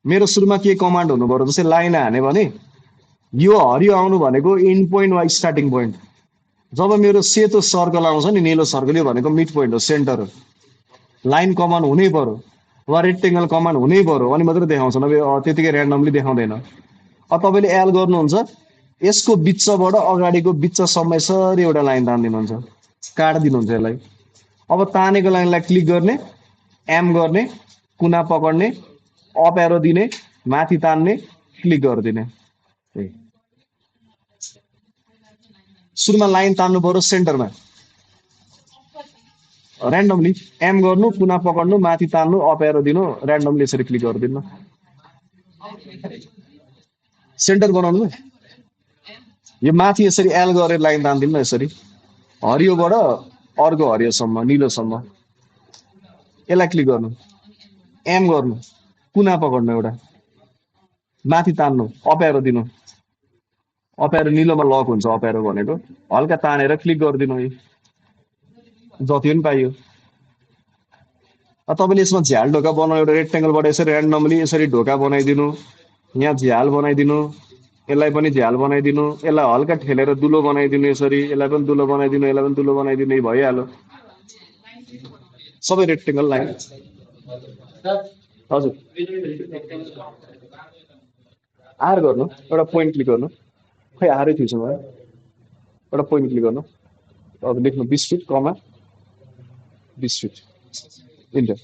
मेरो सुरुमा के कमान्ड हुनु पर्यो जस्तै लाइन हाने भने यो हरियो आउनु भनेको इन्ड पोइन्ट वा स्टार्टिङ पोइन्ट जब मेरो सेतो सर्कल आउँछ नि निलो सर्कल यो भनेको मिड पोइन्ट हो सेन्टर हो लाइन कमान्ड हुनै पर्यो वा रेक्टेङ्गल कमान्ड हुनै पर्यो अनि मात्रै देखाउँछ नभए त्यतिकै ऱ्यान्डमली देखाउँदैन अब तपाईँले एल गर्नुहुन्छ यसको बिचबाट अगाडिको बिचसम्म यसरी एउटा लाइन तानिदिनुहुन्छ काटिदिनुहुन्छ यसलाई अब तानेको लाइनलाई क्लिक गर्ने एम गर्ने कुना पकड्ने अप एरो दिने माथि तान्ने क्लिक गरिदिने सुरुमा लाइन तान्नु पर्यो सेन्टरमा ऱ्यान्डमली एम गर्नु कुना पकड्नु माथि तान्नु अप एरो दिनु ऱ्यान्डमली यसरी क्लिक गरिदिनु सेन्टर बनाउनु यो माथि यसरी एल गरेर लाइन तानिदिनु न यसरी हरियोबाट अर्को हरियोसम्म निलोसम्म यसलाई क्लिक गर्नु एम गर्नु कुना पकड्नु एउटा माथि तान्नु अप एरो दिनु अप एरो निलोमा लक हुन्छ अप एरो भनेको हल्का तानेर क्लिक गरिदिनु जति पनि पाइयो तपाईँले यसमा झ्याल ढोका बनाउनु एउटा रेक्टेङ्गलबाट यसरी ऱ्यान्डमली यसरी ढोका बनाइदिनु यहाँ झ्याल बनाइदिनु यसलाई पनि झ्याल बनाइदिनु यसलाई हल्का ठेलेर दुलो बनाइदिनु यसरी यसलाई पनि दुलो बनाइदिनु यसलाई पनि दुलो बनाइदिनु भइहाल्यो सबै रेक्टेङ्गल लाइन हजुर आर गर्नु एउटा पोइन्ट क्लिक गर्नु खै आरै थिएछ मलाई एउटा पोइन्ट क्लिक गर्नु अब लेख्नु 20 फिट कमा 20 फिट इन्टर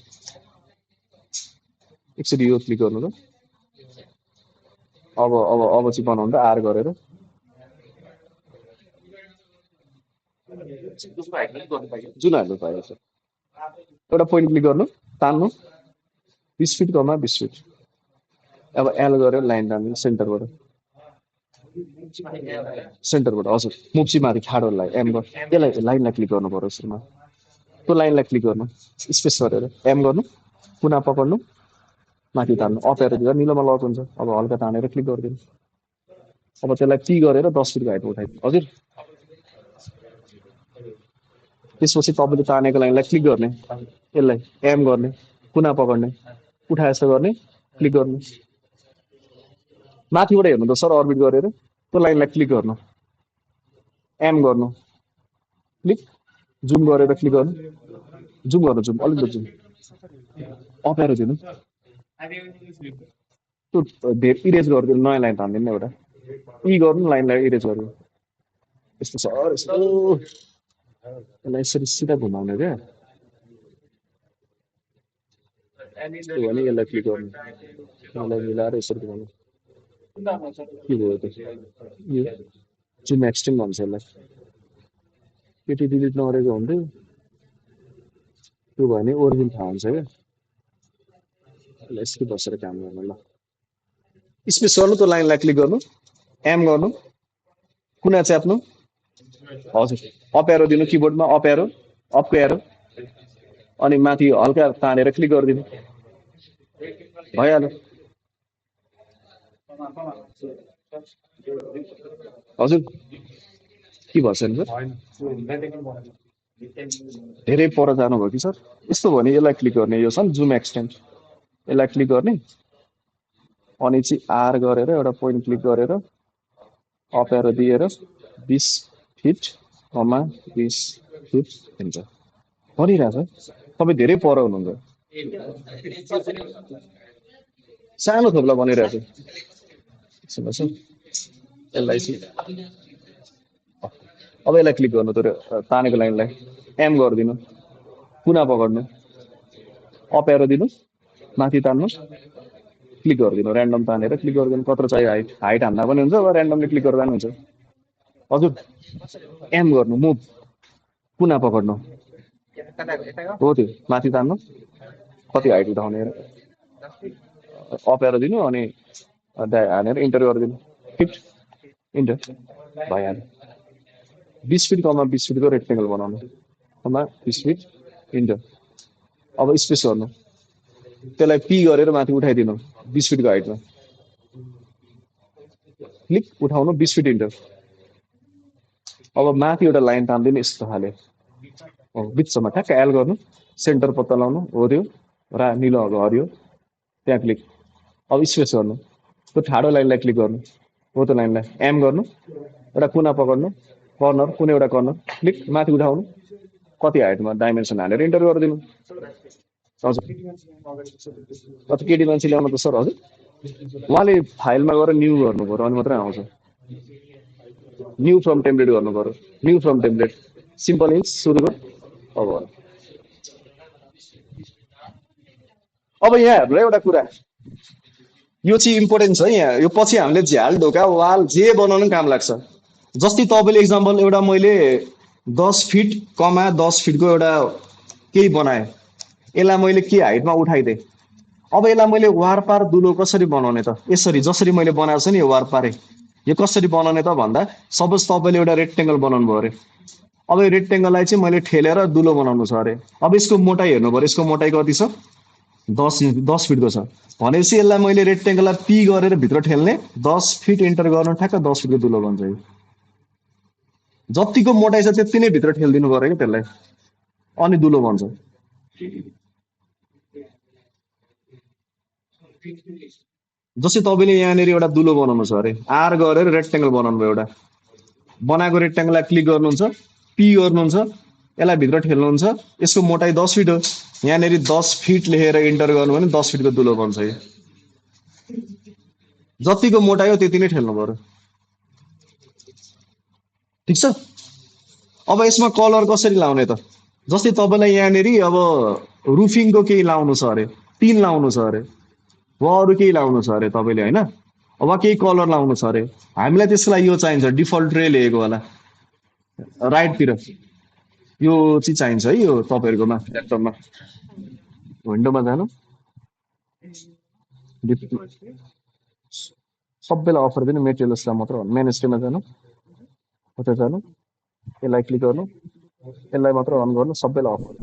एकचोटि यो क्लिक गर्नु त अब चाहिँ बनाउनु त आर गरेर जुन हाल्नु पाएको छ एउटा पोइन्ट क्लिक गर्नु तान्नु 20 फिट 20 फिट अब एल गरेर लाइन तान्नु सेन्टरबाट हजुर मुप्ची माथि खाडोलाई एम गर्नु यसलाई लाइनलाई क्लिक गर्नु पर्यो सुरुमा त्यो लाइनलाई क्लिक गर्नु स्पेस गरेर एम गर्नु कुना पक्ड्नु माथि तान्नु अप एरो दिँदा निलोमा लक हुन्छ अब हल्का तानेर क्लिक गरिदिनु अब त्यसलाई पी गरेर 10 फिटको हाइटमा उठाइदिनु हजुर त्यसपछि तपाईँले तानेको लाइनलाई क्लिक गर्ने यसलाई एम गर्ने कुना पक्ड्ने उठाए जस्तो गर्ने क्लिक गर्नु माथिबाट हेर्नु त सर अर्बिट गरेर त्यो लाइनलाई क्लिक गर्नु एम गर्नु क्लिक जुम गरेर क्लिक गर्नु जुम अलिकति जुम अप एरो दिनु त्यो इरेज गरिदिनु नयाँ लाइन तान्दिनु एउटा ई गर्नु लाइनलाई इरेज गर्नु यस्तो सर यस्तो यसलाई यसरी सिधा घुमाउने क्या त्यो भने यसलाई क्लिक गर्नु यसलाई मिलाएर यसरी घुमाउनु के भयो त यो जुम एक्सटेन्ड भन्छ यसलाई केटी डिलिट नगरेको हुन्थ्यो त्यो भयो भने ओरिजिन थाहा हुन्छ क्या यसलाई यसरी बसेर काम गर्नु ल स्पेस गर्नु त्यो लाइनलाई क्लिक गर्नु एम गर्नु कुना च्याप्नु हजुर अप एरो दिनु किबोर्डमा अप एरो अपको एरो अनि माथि हल्का तानेर क्लिक गरिदिनु भइहाल्यो हजुर के भन्छ नि सर धेरै पर जानुभयो कि सर यस्तो भयो भने यसलाई क्लिक गर्ने यो छ नि जुम एक्सटेन्ड यसलाई क्लिक गर्ने अनि चाहिँ आर गरेर एउटा पोइन्ट क्लिक गरेर अप एरो दिएर 20 फिट 20 फिट हुन्छ भनिरहेछ तपाईँ धेरै पर हुनुहुन्छ सानो थोप्ला भनिरहेछ यसलाई चाहिँ अब यसलाई क्लिक गर्नु त्यो तानेको लाइनलाई एम गरिदिनु कुना पक्ड्नु अप एरो दिनु माथि तान्नु क्लिक गरिदिनु ऱ्यान्डम तानेर क्लिक गरिदिनु कत्रो चाहियो हाइट हाइट हान्दा पनि हुन्छ वा ऱ्यान्डमली क्लिक गर्दा पनि हुन्छ हजुर एम गर्नु मुभ कुना पक्ड्नु हो त्यो माथि तान्नु कति हाइट उठाउने अप एरो दिनु अनि हानेर इन्टर गरिदिनु फिट इन्टर भइहाल्यो 20 फिट 20 फिटको रेक्टेङ्गल बनाउनु 20 फिट इन्टर अब स्पेस गर्नु त्यसलाई पी गरेर माथि उठाइदिनु 20 फिटको हाइटमा क्लिक उठाउनु 20 फिट इन्टर अब माथि एउटा लाइन तान्दिनु यस्तो खाले बिचमा ठ्याक्क एल गर्नु सेन्टर पत्ता लाउनु हो त्यो निलो हरियो त्यहाँ क्लिक अब स्पेस गर्नु त्यो ठाडो लाइनलाई क्लिक गर्नु हो त्यो लाइनलाई एम गर्नु एउटा कुना पक्ड्नु कर्नर कुनै एउटा कर्नर क्लिक माथि उठाउनु कति हाइटमा डाइमेन्सन हालेर इन्टर गरिदिनु हजुर कति केटी मान्छे ल्याउनु त सर हजुर उहाँले फाइलमा गएर न्यू गर्नु पर्यो अनि मात्रै आउँछ न्यू फ्रम टेम्प्लेट गर्नु पर्यो new from template simple inch सुरु गर अब यहाँ हेर्नु एउटा कुरा यो चाहिँ इम्पोर्टेन्ट छ यहाँ यो पछि हामीले झ्याल ढोका वाल जे बनाउनु काम लाग्छ जस्तै तपाईँले एक्जाम्पल एउटा मैले 10 फिट 10 फिटको एउटा केही बनाएँ यसलाई मैले के हाइटमा उठाइदिएँ अब यसलाई मैले वारपार दुलो कसरी बनाउने त यसरी जसरी मैले बनाएको छु नि यो वारपारे यो कसरी बनाउने त भन्दा सपोज तपाईँले एउटा रेक्टेङ्गल बनाउनु भयो अरे अब यो रेक्टेङ्गललाई चाहिँ मैले ठेलेर दुलो बनाउनु छ अरे अब यसको मोटाइ हेर्नु पर्यो यसको मोटाइ कति छ 10 फिटको छ भनेपछि यसलाई मैले रेक्टेङ्गललाई पी गरेर भित्र ठेल्ने 10 फिट इन्टर गर्नु ठ्याक्क 10 फिटको दुलो बन्छ यो जतिको मोटाइ छ त्यति नै भित्र ठेलिदिनु पर्यो क्या त्यसलाई अनि दुलो बन्छ जस्तै तपाईँले यहाँनिर एउटा दुलो बनाउनु छ अरे आर गरेर रेक्टेङ्गल बनाउनु भयो एउटा बनाएको रेक्टेङ्गललाई क्लिक गर्नुहुन्छ पी गर्नुहुन्छ यसलाई भित्र ठेल्नुहुन्छ यसको मोटाइ 10 फिट हो यहाँनिर 10 फिट लेखेर इन्टर गर्नु भने 10 फिटको दुलो बन्छ यो जतिको मोटाइ हो त्यति नै ठेल्नु पर्यो ठिक छ अब यसमा कलर कसरी लाउने त जस्तै तपाईँलाई यहाँनिर अब रुफिङको केही लाउनु छ अरे टिन लाउनु छ अरे वा अरू केही लाउनु छ अरे तपाईँले होइन अब केही कलर लाउनु छ अरे हामीलाई त्यसको लागि यो चाहिन्छ डिफल्ट रे लेखेको होला राइटतिर यो चाहिँ चाहिन्छ है यो तपाईँहरूकोमा ल्यापटपमा विन्डोमा जानु सबैलाई अफर दिनु मेटेरियल्सलाई मात्र भन्नु मेन स्ट्रिममा जानु उता जानु यसलाई क्लिक गर्नु यसलाई मात्र अन गर्नु सबैलाई अफर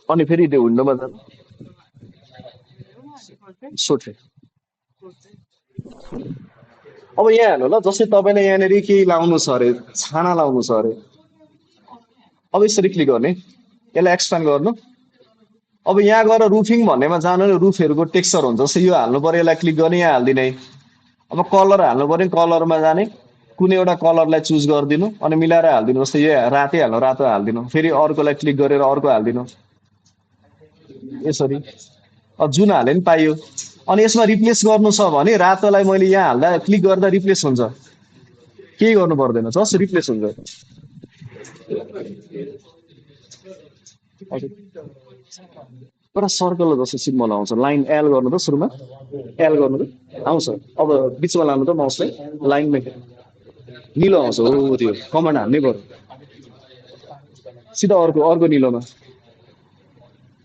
अनि फेरि त्यो विन्डोमा जानु सोचे अब यहाँ हेर्नु ल जस्तै तपाईँले यहाँनिर केही लाउनु छ अरे छाना लाउनु छ अरे अब यसरी क्लिक गर्ने यसलाई एक्सप्यान्ड गर्नु अब यहाँ गएर रुफिङ भन्नेमा जानु नि रुफहरूको टेक्सचर हुन्छ जस्तै यो हाल्नु पर्यो यसलाई क्लिक गर्ने यहाँ हालिदिने अब कलर हाल्नु पर्यो कलरमा जाने कुनै एउटा कलरलाई चुज गरिदिनु अनि मिलाएर हालिदिनु जस्तै यो रातै हाल्नु रातो हालिदिनु फेरि अर्कोलाई क्लिक गरेर अर्को हालिदिनु यसरी जुन हाले नि पाइयो अनि यसमा रिप्लेस गर्नु छ भने रातोलाई मैले यहाँ हाल्दा क्लिक गर्दा रिप्लेस हुन्छ केही गर्नु पर्दैन जस्ट रिप्लेस हुन्छ एउटा सर्कल जस्तो सिम्बल आउँछ लाइन एल गर्नु त सुरुमा एल गर्नु त आउँछ अब बिचमा लानु त माउसलाई लाइनमै निलो आउँछ हो त्यो कमान्ड हाल्नै पर्यो सिधा अर्को अर्को निलोमा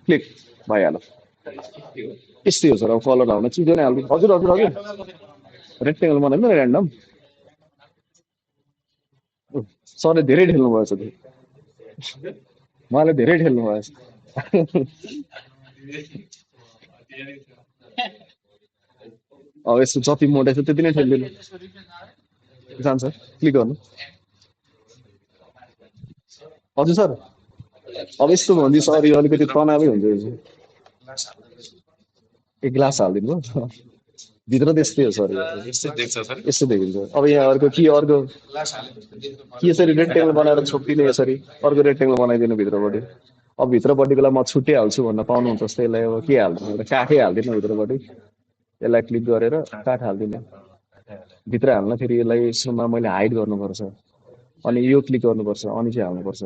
क्लिक भइहाल्यो यस्तै हो सर अब कलर हाल्न चिजो नै हाल्नु हजुर हजुर हजुर रेक्टेङ्गल बनाइदिनु न ऱ्यान्डम सरले धेरै ढेल्नु भएछ त्यो उहाँले धेरै ढेल्नु भएछ अब यसको जति मोटाइ छ त्यति नै ठेलिदिनु जान्छ क्लिक गर्नु हजुर सर अब यस्तो भनिदिनु सरी अलिकति तनावै हुन्छ एक ग्लास हालिदिनु भयो भित्र त्यस्तै हो सर यस्तो देखिन्छ अब यहाँ अर्को के यसरी रेक्टेङ्गल बनाएर छोपिदिने यसरी अर्को रेक्टेङ्गल बनाइदिनु भित्रपट्टि अब भित्रपट्टिकोलाई म छुट्टै भन्न पाउनुहुन्छ जस्तै यसलाई अब के हालिदिनु एउटा काठै हालिदिनु भित्रपट्टि यसलाई क्लिक गरेर काठ हालिदिनु भित्र हाल्न फेरि यसलाई यसमा मैले हाइड गर्नुपर्छ अनि यो क्लिक गर्नुपर्छ अनि चाहिँ हाल्नुपर्छ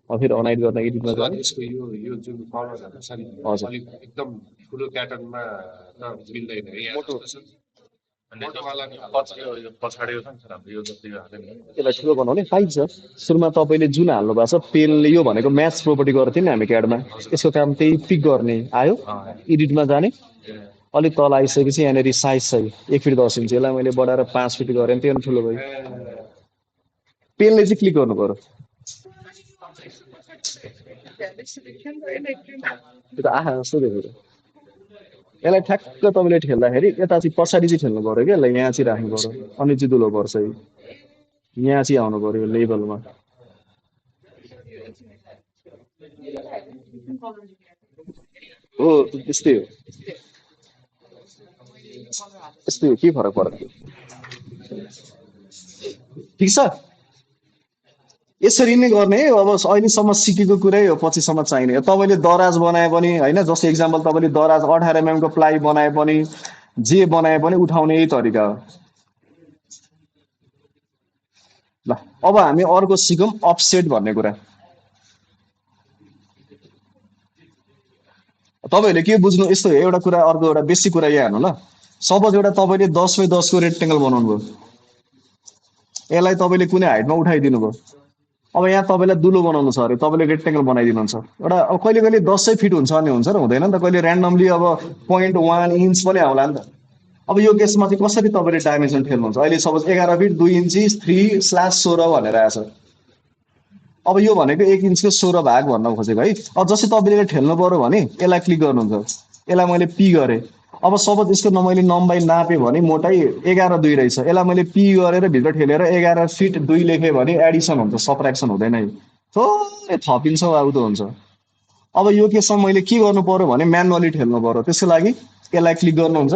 अब फेरि अनहाइड गर्न एडिटमा जानु यसको यो जुन कलरहरु छ नि हजुर अलिक एकदम ठुलो प्याटर्नमा त मिल्दैन यहाँ मोटोवाला पछाडिको छ नि सर हाम्रो यो जति हाल्यो नि यसलाई ठुलो बनाउने पाइन्छ सुरुमा तपाईँले जुन हाल्नु भएको छ पेनले यो भनेको म्याच प्रोपर्टी गर्थ्यो नि हामी क्याडमा यसको काम त्यही पिक गर्ने आयो एडिटमा जाने अलिक तल आइसकेपछि यहाँनिर साइज छ 1 फिट 10 इन्च यसलाई मैले बढाएर 5 फिट गरेँ त्यो ठुलो भयो पेनले चाहिँ क्लिक गर्नु पर्यो त्यो त आहा जस्तो देखेको यसलाई ठ्याक्क तपाईँले ठेल्दाखेरि यता चाहिँ पछाडि चाहिँ ठेल्नु पर्यो क्या यसलाई यहाँ चाहिँ राख्नु पर्यो अनि चाहिँ दुलो पर्छ यहाँ चाहिँ आउनु पर्यो लेभलमा हो त्यस्तै हो यस्तै हो के फरक पर्यो ठिक छ यसरी नै गर्ने अब अहिलेसम्म सिकेको कुरै हो पछिसम्म चाहिने तपाईँले दराज बनाए पनि होइन जस्तो इक्जाम्पल तपाईँले दराज 18 mm को प्लाई बनाए पनि जे बनाए पनि उठाउने यही तरिका हो ल अब हामी अर्को सिकौँ अफसेट भन्ने कुरा तपाईँहरूले के बुझ्नु यस्तो हो एउटा कुरा अर्को एउटा बेसिक कुरा यहाँ हेर्नु ल सपोज एउटा तपाईँले 10 बाइ 10 को रेक्टेङ्गल बनाउनु भयो यसलाई तपाईँले कुनै हाइटमा उठाइदिनु भयो अब यहाँ तपाईँलाई दुलो बनाउनु छ अरे तपाईँले रेक्टेङ्गल बनाइदिनुहुन्छ एउटा अब कहिले कहिले 10 फिट हुन्छ अनि हुन्छ र हुँदैन नि त कहिले ऱ्यान्डमली अब 0.1 इन्च पनि आउला नि त अब यो केसमा चाहिँ कसरी तपाईँले डाइमेन्सन ठेल्नुहुन्छ अहिले सपोज 11 फिट 2 इन्च 3/16 भनेर आएछ अब यो भनेको 1 इन्चको 16 भाग भन्न खोजेको है अब जस्तै तपाईँले ठेल्नु पर्यो भने यसलाई क्लिक गर्नुहुन्छ यसलाई मैले पी गरेँ अब सपोज यसको मैले लम्बाइ नापेँ भने मोटाइ 11.2 रहेछ यसलाई मैले पी गरेर भित्र ठेलेर 11 फिट 2 लेखेँ भने एडिसन हुन्छ सब्ट्र्याक्सन हुँदैन है थोरै थपिन्छ आउँदो हुन्छ अब यो केसमा मैले के गर्नु पर्यो भने म्यानुअली ठेल्नु पर्यो त्यसको लागि यसलाई क्लिक गर्नुहुन्छ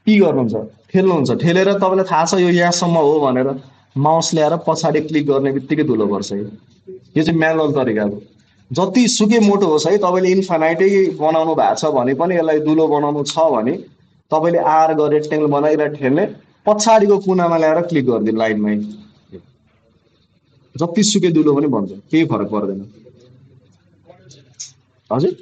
पी गर्नुहुन्छ ठेल्नुहुन्छ ठेलेर तपाईँलाई थाहा छ यो यहाँसम्म हो भनेर माउस ल्याएर पछाडि क्लिक गर्ने बित्तिकै धुलो पर्छ यो चाहिँ म्यानुअल तरिका हो जति सुकै मोटो होस् है तपाईँले इन्फानाइटै बनाउनु भएको छ भने पनि यसलाई दुलो बनाउनु छ भने तपाईँले आर गरेर रेक्टेङ्गल बनाएर ठेल्ने पछाडिको कुनामा ल्याएर क्लिक गरिदिनु लाइनमै जति सुकै दुलो पनि भन्छ केही फरक पर्दैन हजुर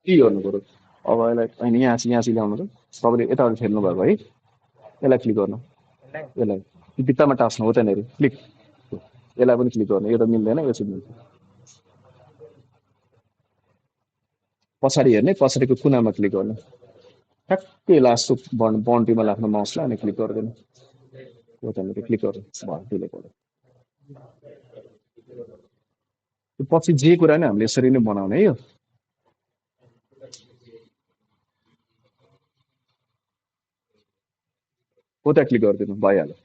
के गर्नु पर्यो अब यसलाई होइन यहाँ चाहिँ ल्याउनु त तपाईँले यताबाट फेर्नु भएको है यसलाई क्लिक गर्नु यसलाई भित्तामा टाँच्नु हो त्यहाँनिर क्लिक यसलाई पनि क्लिक गर्नु यो त मिल्दैन यो चाहिँ मिल्छ पछाडि हेर्ने पछाडिको कुनामा क्लिक गर्नु ठ्याक्कै लास्टको बाउन्ड्रीमा राख्नु माउसलाई अनि क्लिक गरिदिनु हो त्यहाँनिर क्लिक गर्नु भयो त्यसले गर्दा पछि जे कुरा नि हामीले यसरी नै बनाउने है यो हो त्यहाँ क्लिक गरिदिनु भइहाल्यो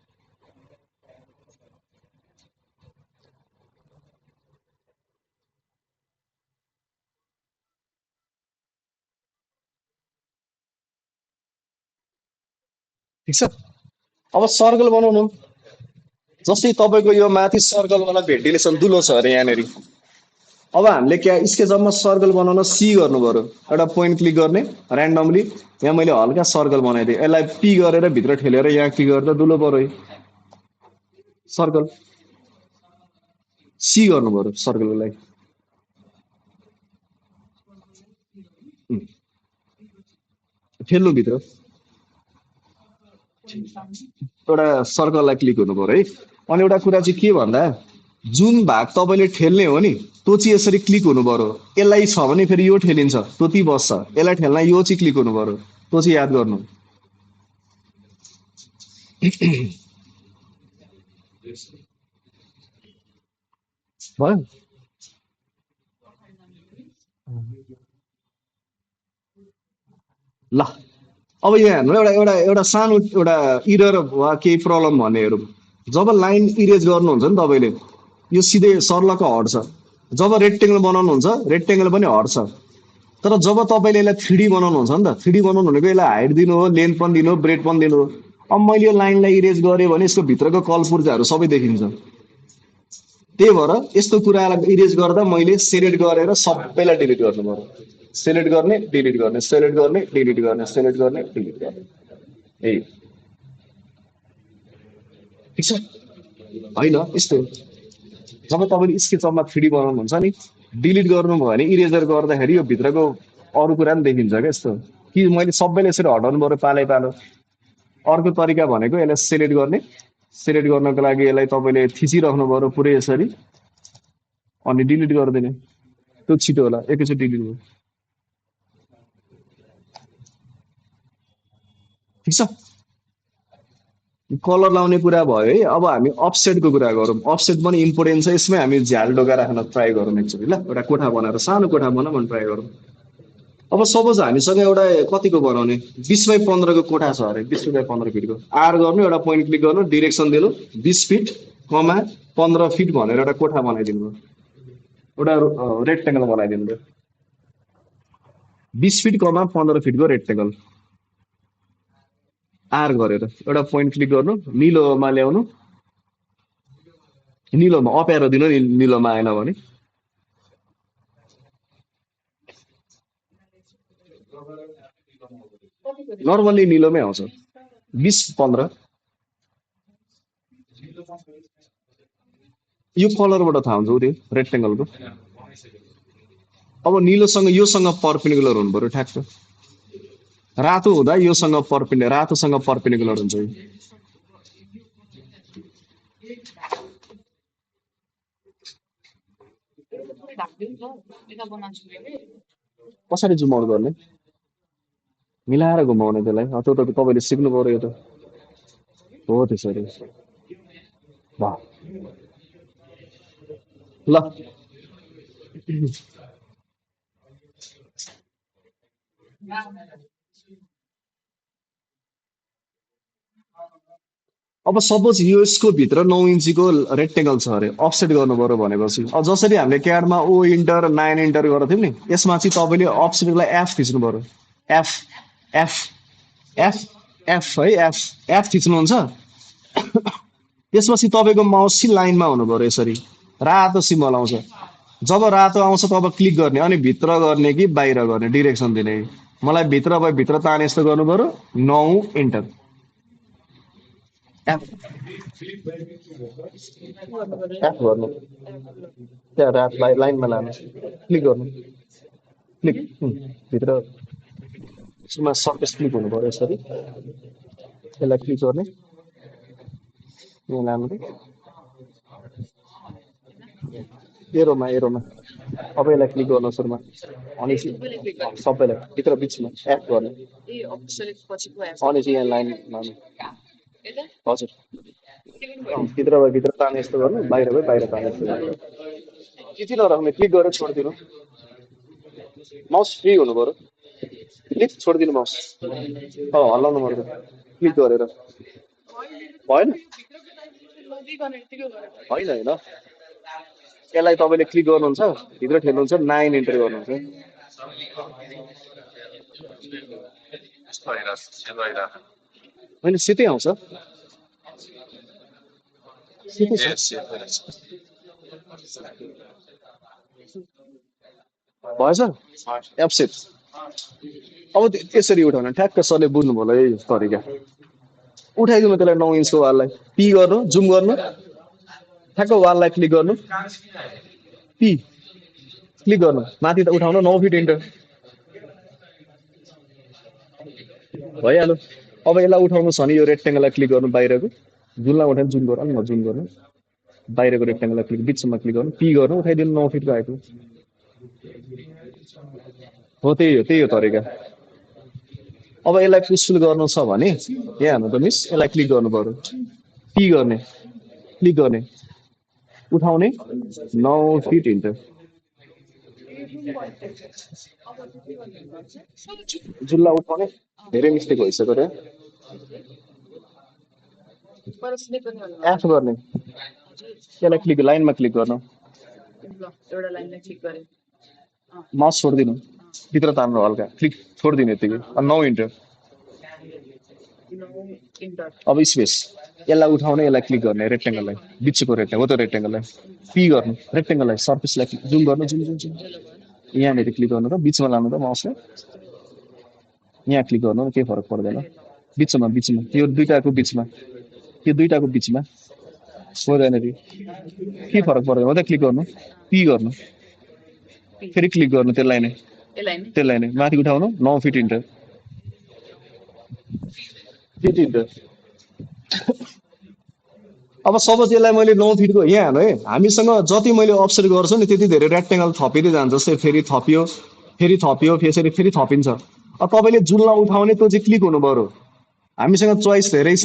ठिक छ अब सर्कल बनाउनु जस्तै तपाईँको यो माथि सर्कलवाला भेन्टिलेसन दुलो छ अरे यहाँनिर अब हामीले क्या स्केचअपमा सर्कल बनाउन सी गर्नु पर्यो एउटा पोइन्ट क्लिक गर्ने ऱ्यान्डमली यहाँ मैले हल्का सर्कल बनाइदिएँ यसलाई पी गरेर भित्र ठेलेर यहाँ क्लिक गरेर दुलो पर्यो सर्कल सी गर्नु पर्यो सर्कललाई ठेल्नु भित्र एउटा सर्कललाई क्लिक हुनु पर्यो है अनि एउटा कुरा चाहिँ के भन्दा जुन भाग तपाईँले ठेल्ने हो नि त्यो चाहिँ यसरी क्लिक हुनु पर्यो यसलाई छ भने फेरि यो ठेलिन्छ त्यो ती बस्छ यसलाई ठेल्न यो चाहिँ क्लिक हुनु पर्यो त्यो चाहिँ याद गर्नु भयो ल अब यहाँ हेर्नु एउटा एउटा एउटा सानो एउटा इरर वा केही प्रब्लम भन्ने हेरौँ जब लाइन इरेज गर्नुहुन्छ नि तपाईँले यो सिधै सर्लक हट्छ जब रेक्टेङ्गल बनाउनुहुन्छ रेक्टेङ्गल पनि हट्छ तर जब तपाईँले यसलाई थ्री बनाउनुहुन्छ नि त थ्री बनाउनु भनेको यसलाई हाइट दिनु हो लेन्थ पनि दिनु हो ब्रेड पनि दिनु हो अब मैले यो लाइनलाई इरेज गरेँ भने यसको भित्रको कलपुर्जाहरू सबै देखिन्छ त्यही भएर यस्तो कुरालाई इरेज गर्दा मैले सेलेक्ट गरेर सबैलाई डिलिट गर्नु पर्यो सेलेक्ट गर्ने डिलिट गर्ने सेलेक्ट गर्ने डिलिट गर्ने सेलेक्ट गर्ने डिलिट गर्ने ए ठिक छ होइन यस्तो जब तपाईँले स्केचअपमा थ्री बनाउनुहुन्छ नि डिलिट गर्नुभयो भने इरेजर गर्दाखेरि यो भित्रको अरू कुरा पनि देखिन्छ क्या यस्तो कि मैले सबैले यसरी हटाउनु पर्यो पालै पालो अर्को तरिका भनेको यसलाई सेलेक्ट गर्नको लागि यसलाई तपाईँले थिचिराख्नु पर्यो पुरै यसरी अनि डिलिट गरिदिने त्यो छिटो होला एकैचोटि डिलिट भयो ठिक छ कलर लाउने कुरा भयो है अब हामी अफसेटको कुरा गरौँ अफसेट पनि इम्पोर्टेन्ट छ यसमै हामी झ्याल ढोका राख्न ट्राई गरौँ एकचोटि ल एउटा कोठा बनाएर सानो कोठा बनाउन ट्राई गरौँ अब सपोज हामीसँग एउटा कतिको बनाउने 20x15 को कोठा छ अरे 20x15 फिटको आर गर्नु एउटा पोइन्ट क्लिक गर्नु डिरेक्सन दिनु 20 फिट कमा 15 फिट भनेर एउटा कोठा बनाइदिनु एउटा रेक्टेङ्गल बनाइदिनु 20 फिट कमा 15 फिटको रेक्टेङ्गल आर गरेर एउटा पोइन्ट क्लिक गर्नु निलोमा ल्याउनु निलोमा अप एरो दिनु नि निलोमा आएन भने नर्मली निलोमै आउँछ 20-15 यो कलरबाट थाहा हुन्छ त्यो रेक्टेङ्गलको अब निलोसँग योसँग पर्पेन्डिकुलर हुनु पर्यो ठ्याक्क रातो हुँदा योसँग रातोसँग पर्पेन्डिकुलर हुन्छ कसरी जुम आउट गर्ने मिलाएर घुमाउने त्यसलाई त्यो त तपाईँले सिक्नु पर्यो यो त हो त्यसरी ल अब सपोज यो यसको भित्र 9 इन्चीको रेक्टेङ्गल छ अरे अफसेट गर्नु पर्यो भनेपछि अब जसरी हामीले क्याडमा ओ इन्टर 9 इन्टर गर्थ्यौँ नि यसमा चाहिँ तपाईँले अफसेटलाई एफ थिच्नु पर्यो एफ एफ एफ एफ है एफ एफ थिच्नुहुन्छ त्यसपछि तपाईँको माउस चाहिँ लाइनमा हुनु पर्यो यसरी रातो सिम्बल आउँछ जब रातो आउँछ तब क्लिक गर्ने अनि भित्र गर्ने कि बाहिर गर्ने डिरेक्सन दिने मलाई भित्र भए भित्र ताने यस्तो गर्नु पर्यो 9 इन्टर एफ एफ गर्नु त्यहाँ रात लाइनमा लानु क्लिक गर्नु क्लिक भित्र यसमा सर्फेस क्लिक हुनु पर्यो यसरी यसलाई क्लिक गर्ने यहाँ लानु एरोमा एरोमा अब यसलाई क्लिक गर्नु सुरुमा अनि सबैलाई भित्र बिचमा एड गर्ने अनि चाहिँ यहाँ लाइन लानु हजुर भित्र ताने यस्तो गर्नु बाहिर गयो बाहिर ताने यस्तो गर्नु यति नराख्ने क्लिक गरेर छोडिदिनु माउस फ्री हुनु पर्यो क्लिक छोडिदिनु माउस हल्लाउनु पर्यो क्लिक गरेर भएन होइन होइन यसलाई तपाईँले क्लिक गर्नुहुन्छ भित्र ठेल्नुहुन्छ 9 इन्टर गर्नुहुन्छ यस्तो भइरहेको छ सेभ भइरहेको होइन सिधै आउँछ सिधै छ छ सेभ भइरहेको भएछ एप्सेट अब त्यसरी उठाउनु ठ्याक्क सरले बुझ्नु भयो है तरिका उठाइदिनु त्यसलाई 9 इन्चको वाललाई पी गर्नु जुम गर्नु ठ्याक्क वाललाई क्लिक गर्नु पी क्लिक गर्नु माथि त उठाउनु 9 फिट इन्टर भइहाल्यो अब यसलाई उठाउनु छ भने यो रेक्टेङ्गललाई क्लिक गर्नु बाहिरको जुनलाई उठाउनु जुम गर्नु म जुम गर्नु बाहिरको रेक्टेङ्गललाई क्लिक बिचमा क्लिक गर्नु पी गर्नु उठाइदिनु 9 फिटको आएको हो त्यही हो तरिका अब यसलाई पुसफुल गर्नु छ भने यहाँ हान्नु त मिस यसलाई क्लिक गर्नु पर्यो पी गर्ने क्लिक गर्ने उठाउने 9 फिट इन्टर जुल्ला उठाउने धेरै मिस्टेक भइसक्यो रे एफ गर्ने यसलाई क्लिक लाइनमा क्लिक गर्नु माउस छोडिदिनु भित्र तान्नु हल्का क्लिक छोडिदिनु यतिकै 9 इन्टर अब स्पेस यसलाई उठाउने यसलाई क्लिक गर्ने रेक्टेङ्गललाई बिचको रेक्टेङ्गल हो त्यो रेक्टेङ्गललाई पी गर्नु रेक्टेङ्गललाई सर्फेसलाई जुम गर्नु जुम जुम जुम यहाँनिर क्लिक गर्नु र बिचमा लानु त माउसलाई यहाँ क्लिक गर्नु केही फरक पर्दैन बिचमा यो दुईटाको बिचमा हुँदैन के फरक पर्दैन हो त क्लिक गर्नु पी गर्नु फेरि क्लिक गर्नु त्यसलाई नै माथि उठाउनु 9 फिट इन्टर अब सपोज यसलाई मैले 9 फिटको यहाँ हाल्नु है हामीसँग जति मैले अब्जर्भ गर्छु नि त्यति धेरै रेक्टेङ्गल थपिँदै जान्छ जस्तै फेरि थपियो फेरि थपिन्छ अब तपाईँले जुल्ला उठाउने त्यो चाहिँ क्लिक हुनु पर्यो हामीसँग चोइस धेरै छ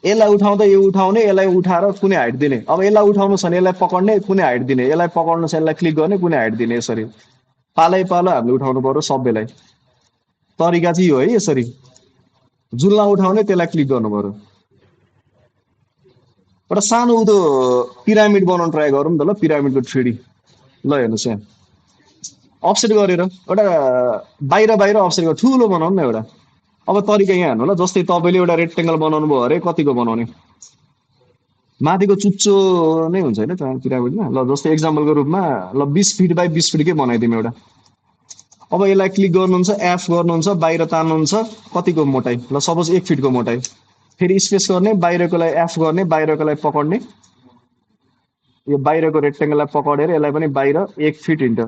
यसलाई उठाउँदा यो उठाउने यसलाई उठाएर कुनै हाइट दिने अब यसलाई उठाउनु छ भने यसलाई पकड्ने कुनै हाइट दिने यसलाई पकड्नु छ यसलाई क्लिक गर्ने कुनै हाइट दिने यसरी पालो हामीले उठाउनु पर्यो सबैलाई तरिका चाहिँ यो है यसरी जुल्ला उठाउने त्यसलाई क्लिक गर्नु पर्यो एउटा सानो उदो पिरामिड बनाउन ट्राई गरौँ त ल पिरामिडको 3D ल हेर्नुहोस् यहाँ अफसेट गरेर एउटा बाहिर अफसेट गरेर ठुलो बनाउनु न एउटा अब तरिका यहाँ हेर्नु ल जस्तै तपाईँले एउटा रेक्टेङ्गल बनाउनु भयो अरे कतिको बनाउने माथिको चुच्चो नै हुन्छ होइन पिरामिडमा ल जस्तै एक्जाम्पलको रूपमा ल 20 फिट बाई 20 फिटकै बनाइदिउँ एउटा अब यसलाई क्लिक गर्नुहुन्छ एफ गर्नुहुन्छ बाहिर तान्नुहुन्छ कतिको मोटाइ ल सपोज 1 फिटको मोटाइ फेरि स्पेस गर्ने बाहिरकोलाई एफ गर्ने बाहिरकोलाई पकड्ने यो बाहिरको रेक्टेङ्गललाई पकडेर यसलाई पनि बाहिर 1 फिट इन्टर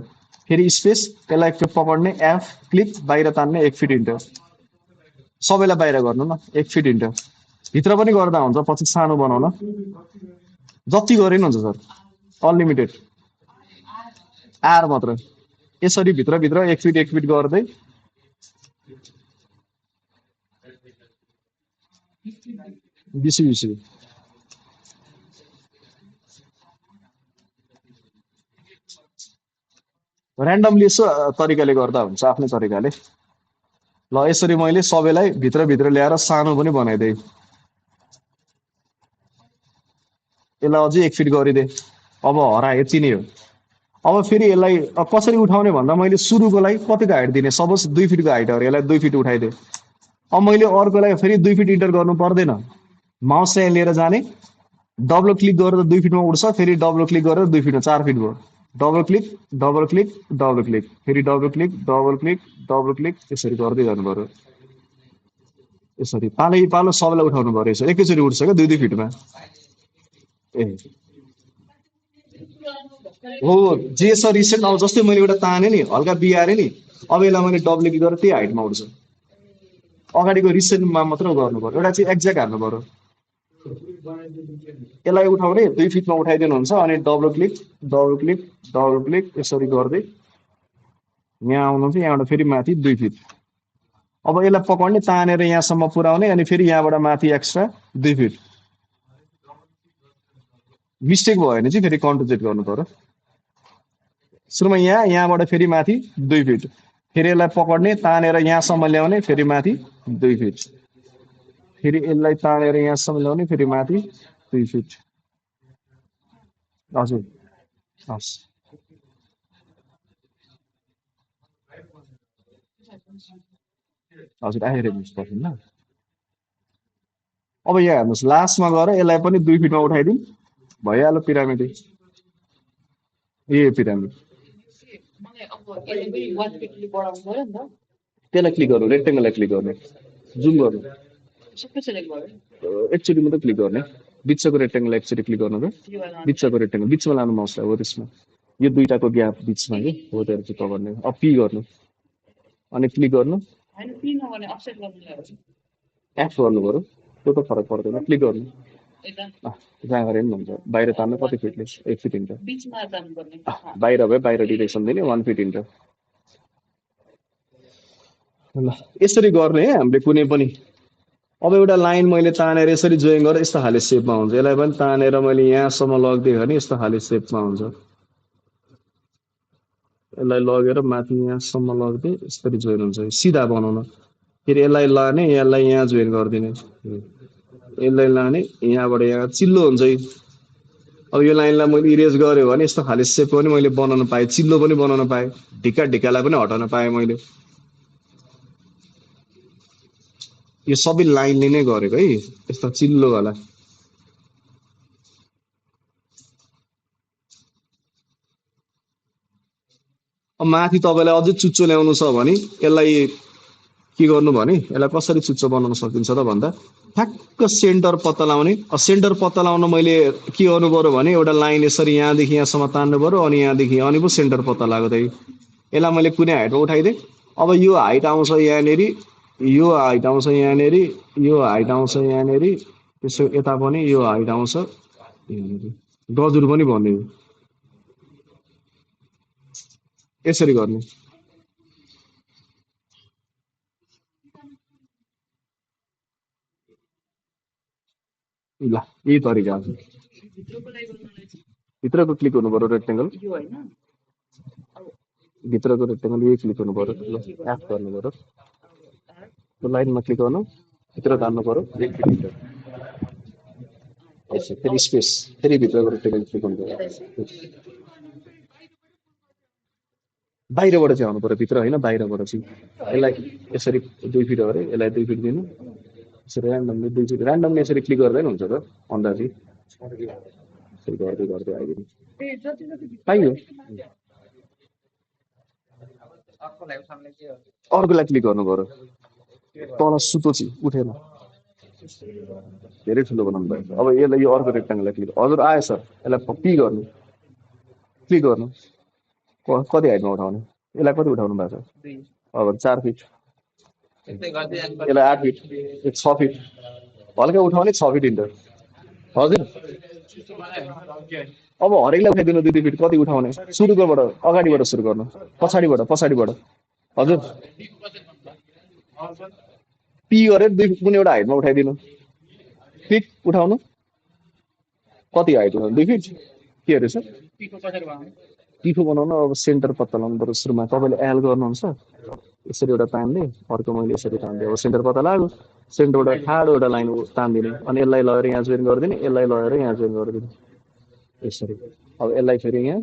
फेरि स्पेस यसलाई पकड्ने एफ क्लिक बाहिर तान्ने 1 फिट इन्टर सबैलाई बाहिर गर्नु न 1 फिट इन्टर भित्र पनि गर्दा हुन्छ पछि सानो बनाउन जति गरे नि हुन्छ सर अनलिमिटेड आर मात्र यसरी भित्र 1 फिट गर्दै बिसी ऱ्यान्डमली यसो तरिकाले गर्दा हुन्छ आफ्नै तरिकाले ल यसरी मैले सबैलाई भित्र ल्याएर सानो पनि बनाइदिएँ यसलाई अझै 1 फिट गरिदिएँ अब हरा यति नै हो अब फेरि यसलाई कसरी उठाउने भन्दा मैले सुरुको लागि कतिको हाइट दिने सपोज 2 फिटको हाइट हो यसलाई 2 फिट उठाइदिएँ अब मैले अर्कोलाई फेरि 2 फिट इन्टर गर्नु पर्दैन माउस चाहिँ लिएर जाने डबल क्लिक गरेर 2 फिटमा उड्छ फेरि डबल क्लिक गरेर 2 फिटमा 4 फिट भयो डबल क्लिक फेरि डबल क्लिक यसरी गर्दै जानु पर्यो यसरी पालो सबैलाई उठाउनु पर्यो यसरी एकैचोटि उठ्छ क्या 2 फिटमा ए हो जे छ रिसेन्ट अब जस्तै मैले एउटा ताने नि हल्का बिगारेँ नि अब यसलाई मैले डबल क्लिक गरेर त्यही हाइटमा उठ्छ अगाडिको रिसेन्टमा मात्र गर्नु पर्यो एउटा चाहिँ एक्ज्याक्ट हाल्नु पर्यो यसलाई उठाउने 2 फिटमा उठाइदिनुहुन्छ अनि डबल क्लिक यसरी गर्दै यहाँ आउनुहुन्छ यहाँबाट फेरि माथि 2 फिट अब यसलाई पकड्ने तानेर यहाँसम्म पुर्याउने अनि फेरि यहाँबाट माथि एक्स्ट्रा 2 फिट मिस्टेक भयो भने चाहिँ फेरि कन्ट्रोल गर्नु पर्यो सुरुमा यहाँबाट फेरि माथि 2 फिट फेरि यसलाई पकड्ने तानेर यहाँसम्म ल्याउने फेरि माथि 2 फिट फेरि यसलाई तानेर यहाँसम्म ल्याउने फेरि माथि 2 फिट हजुर हस् हजुर आएर हेर्नुहोस् पर्दैन अब यहाँ हेर्नुहोस् लास्टमा गएर यसलाई पनि 2 फिटमा उठाइदिउँ भइहाल्यो पिरामिड ए पिरामिड त्यसलाई क्लिक गर्नु रेक्टेङ्गललाई क्लिक गर्ने जुम गर्नु एकचोटि मात्रै क्लिक गर्ने बिचको रेक्टेङ्गल एकचोटि क्लिक गर्नु बिचको रेक्टेङ्गल बिचमा लानु माउसलाई हो त्यसमा यो दुईटाको ग्याप बिचमा कि हो त्यो चाहिँ पकड्ने अब पी गर्नु अनि क्लिक गर्नु एफ गर्नु पऱ्यो त्यो त फरक पर्दैन क्लिक गर्नु जहाँ गरे पनि हुन्छ बाहिर तान्नु कति फिटले 1 फिट हिँड्छ बाहिर भयो बाहिर डिरेक्सन दिने 1 फिट हिँड्छ ल यसरी गर्ने है हामीले कुनै पनि अब एउटा लाइन मैले तानेर यसरी जोइन गरेर यस्तो खाले सेपमा हुन्छ यसलाई पनि तानेर मैले यहाँसम्म लगिदिएँ भने यस्तो खाले सेपमा हुन्छ यसलाई लगेर माथि यहाँसम्म लगिदिएँ यसरी जोइन हुन्छ सिधा बनाउन फेरि यसलाई लाने यसलाई यहाँ जोइन गरिदिने यसलाई लाने यहाँबाट यहाँ चिल्लो हुन्छ अब यो लाइनलाई मैले इरेज गरेँ भने यस्तो खाले सेप पनि मैले बनाउन पाएँ चिल्लो पनि बनाउन पाएँ ढिकालाई पनि हटाउन पाएँ मैले यो सबै लाइनले नै गरेको है यस्तो चिल्लो वाला अब माथि तपाईँलाई अझै चुच्चो ल्याउनु छ भने यसलाई के गर्नु भने यसलाई कसरी चुच्चो बनाउन सकिन्छ त भन्दा ठ्याक्क सेन्टर पत्ता लाउने सेन्टर पत्ता लाउन मैले के गर्नु पर्यो भने एउटा लाइन यसरी यहाँदेखि यहाँसम्म तान्नु पर्यो अनि यहाँदेखि अनि पो सेन्टर पत्ता लाग्यो त यसलाई मैले कुनै हाइटमा उठाइदिएँ अब यो हाइट आउँछ यहाँनिर यो हाइट आउँछ यहाँनिर यो हाइट आउँछ यहाँनिर त्यसो यता पनि यो हाइट आउँछ गजुर पनि भन्ने यसरी गर्ने ल यही तरिका भित्रको क्लिक गर्नु पर्यो रेक्टेङ्गल भित्रको रेक्टेङ्गल यही क्लिक गर्नु पर्यो ल एफ गर्नु पर्यो त्यो लाइनमा क्लिक गर्नु भित्र तान्नु पर्यो फेरि स्पेस फेरि भित्रको रेक्टेङ्गल क्लिक गर्नु पर्यो बाहिरबाट चाहिँ आउनु पर्यो भित्र होइन बाहिरबाट चाहिँ यसलाई यसरी 2 फिट गरे यसलाई 2 फिट दिनु यसरी ऱ्यान्डमली 2 फिट ऱ्यान्डमली यसरी क्लिक गर्दै हुन्छ त अन्दाजी यसरी गर्दै गर्दै आइदिनु पाइयो अर्कोलाई क्लिक गर्नु पर्यो तल सुतो चाहिँ उठेन धेरै ठुलो बनाउनु भयो अब यसलाई यो अर्को रेक्टेङ्गललाई क्लिक हजुर आयो सर यसलाई पी गर्नु क्लिक गर्नु कति हाइटमा उठाउने यसलाई कति उठाउनु भएको छ अब 4 फिट यसलाई 8 फिट 6 फिट हल्का उठाउने 6 फिट हिँड्छ हजुर अब हरेकलाई उठाइदिनु 2 फिट कति उठाउने सुरुकोबाट अगाडिबाट सुरु गर्नु पछाडिबाट हजुर पी गरेर 2 फिट कुनै एउटा हाइटमा उठाइदिनु फिट उठाउनु कति हाइट उठाउनु 2 फिट के अरे सर पिफो बनाउन अब सेन्टर पत्ता लगाउनु पर्यो सुरुमा तपाईँले एल गर्नुहुन्छ यसरी एउटा तान्ने अर्को मैले यसरी तान्दिएँ अब सेन्टर पत्ता लाग्यो सेन्टरबाट ठाडो एउटा लाइन तान्दिने अनि यसलाई लगेर यहाँ जोइन गरिदिने यसलाई लगेर यहाँ जोइन गरिदिने यसरी अब यसलाई फेरि यहाँ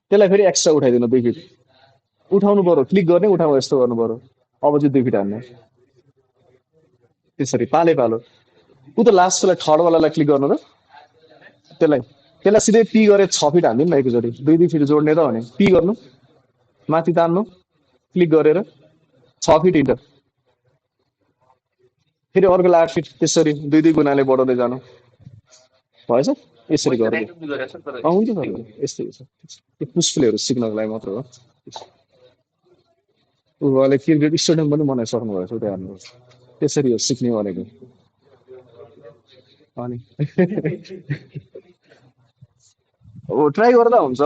त्यसलाई फेरि एक्स्ट्रा उठाइदिनु 2 फिट उठाउनु पर्यो क्लिक गर्ने उठाउनु यस्तो गर्नु पर्यो अब चाहिँ 2 फिट हान्ने त्यसरी पालो ऊ त लास्टलाई थर्डवालालाई क्लिक गर्नु र त्यसलाई सिधै पी गरेर 6 फिट हान्दिनु न एकचोटि 2 फिट जोड्ने त भने पी गर्नु माथि तान्नु क्लिक गरेर 6 फिट इन्टर फेरि अर्को 8 फिट त्यसरी 2 गुणाले बढाउँदै जानु भएछ यसरी मैले गर्दै ऱ्यान्डमली गरेको छु तर हुन्छ स्टिक तपाईँको हुने यस्तै छ यो पुसफुलहरू सिक्नको लागि मात्र हो उहाँले क्रिकेट स्टेडियम पनि बनाइसक्नु भएको छ त्यहाँ हेर्नुहोस् त्यसरी हो सिक्ने भनेको अनि अब ट्राई गर्दा हुन्छ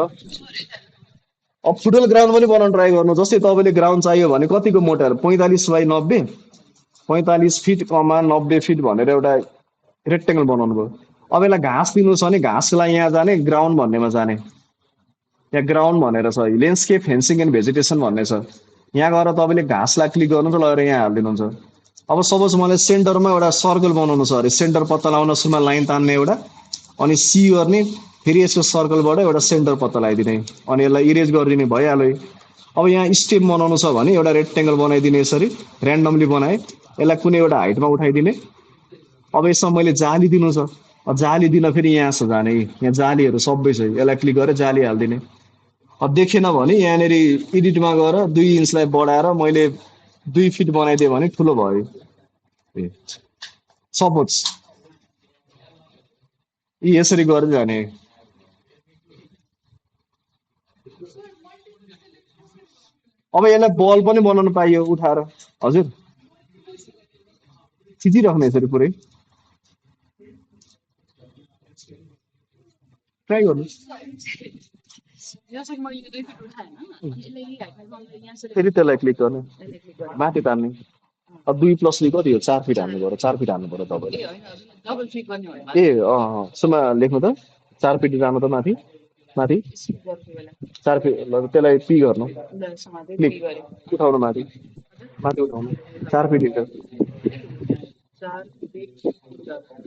अब फुटबल ग्राउन्ड पनि बनाउन ट्राई गर्नु जस्तै तपाईँले ग्राउन्ड चाहियो भने कतिको motor 45 by 90 45 fit comma 90 fit भनेर एउटा रेक्टेङ्गल बनाउनु भयो अब यसलाई घाँस दिनु छ भने घाँसलाई यहाँ जाने ग्राउन्ड भन्नेमा जाने यहाँ ग्राउन्ड भनेर छ ल्यान्डस्केप फेन्सिङ एन्ड भेजिटेसन भन्ने छ यहाँ गएर तपाईँले घाँसलाई क्लिक गर्नुहुन्छ लगेर यहाँ हालिदिनुहुन्छ अब सपोज मलाई सेन्टरमा एउटा सर्कल बनाउनु छ अरे सेन्टर पत्ता लगाउन सुरुमा लाइन तान्ने एउटा अनि सी गर्ने फेरि यसको सर्कलबाट एउटा सेन्टर पत्ता लगाइदिने अनि यसलाई इरेज गरिदिने भइहाल्यो अब यहाँ स्टेप बनाउनु छ भने एउटा रेक्टेङ्गल बनाइदिने यसरी ऱ्यान्डमली बनाएँ यसलाई कुनै एउटा हाइटमा उठाइदिने अब यसमा मैले जाली दिनु छ जाली दिन फेरि यहाँ छ जाने यहाँ जालीहरू सबै छ यसलाई क्लिक गरेर जाली हालिदिने अब देखेन भने यहाँनिर एडिटमा गएर 2 इन्चलाई बढाएर मैले 2 फिट बनाइदिएँ भने ठुलो भयो सपोज यी यसरी गरेर जाने अब यसलाई बल पनि बनाउन पाइयो उठाएर हजुर खिचिराख्ने यसरी पुरै ट्राई गर्नु फेरि त्यसलाई क्लिक गर्ने माथि तान्ने अब 2 + 2 कति हो 4 फिट हाल्नु पऱ्यो 4 फिट हाल्नु पऱ्यो तपाईँले ए सुमा लेख्नु त 4 फिट जानु त माथि माथि 4 फिट त्यसलाई पी गर्नु क्लिक उठाउनु माथि माथि उठाउनु 4 फिट हिँड्छ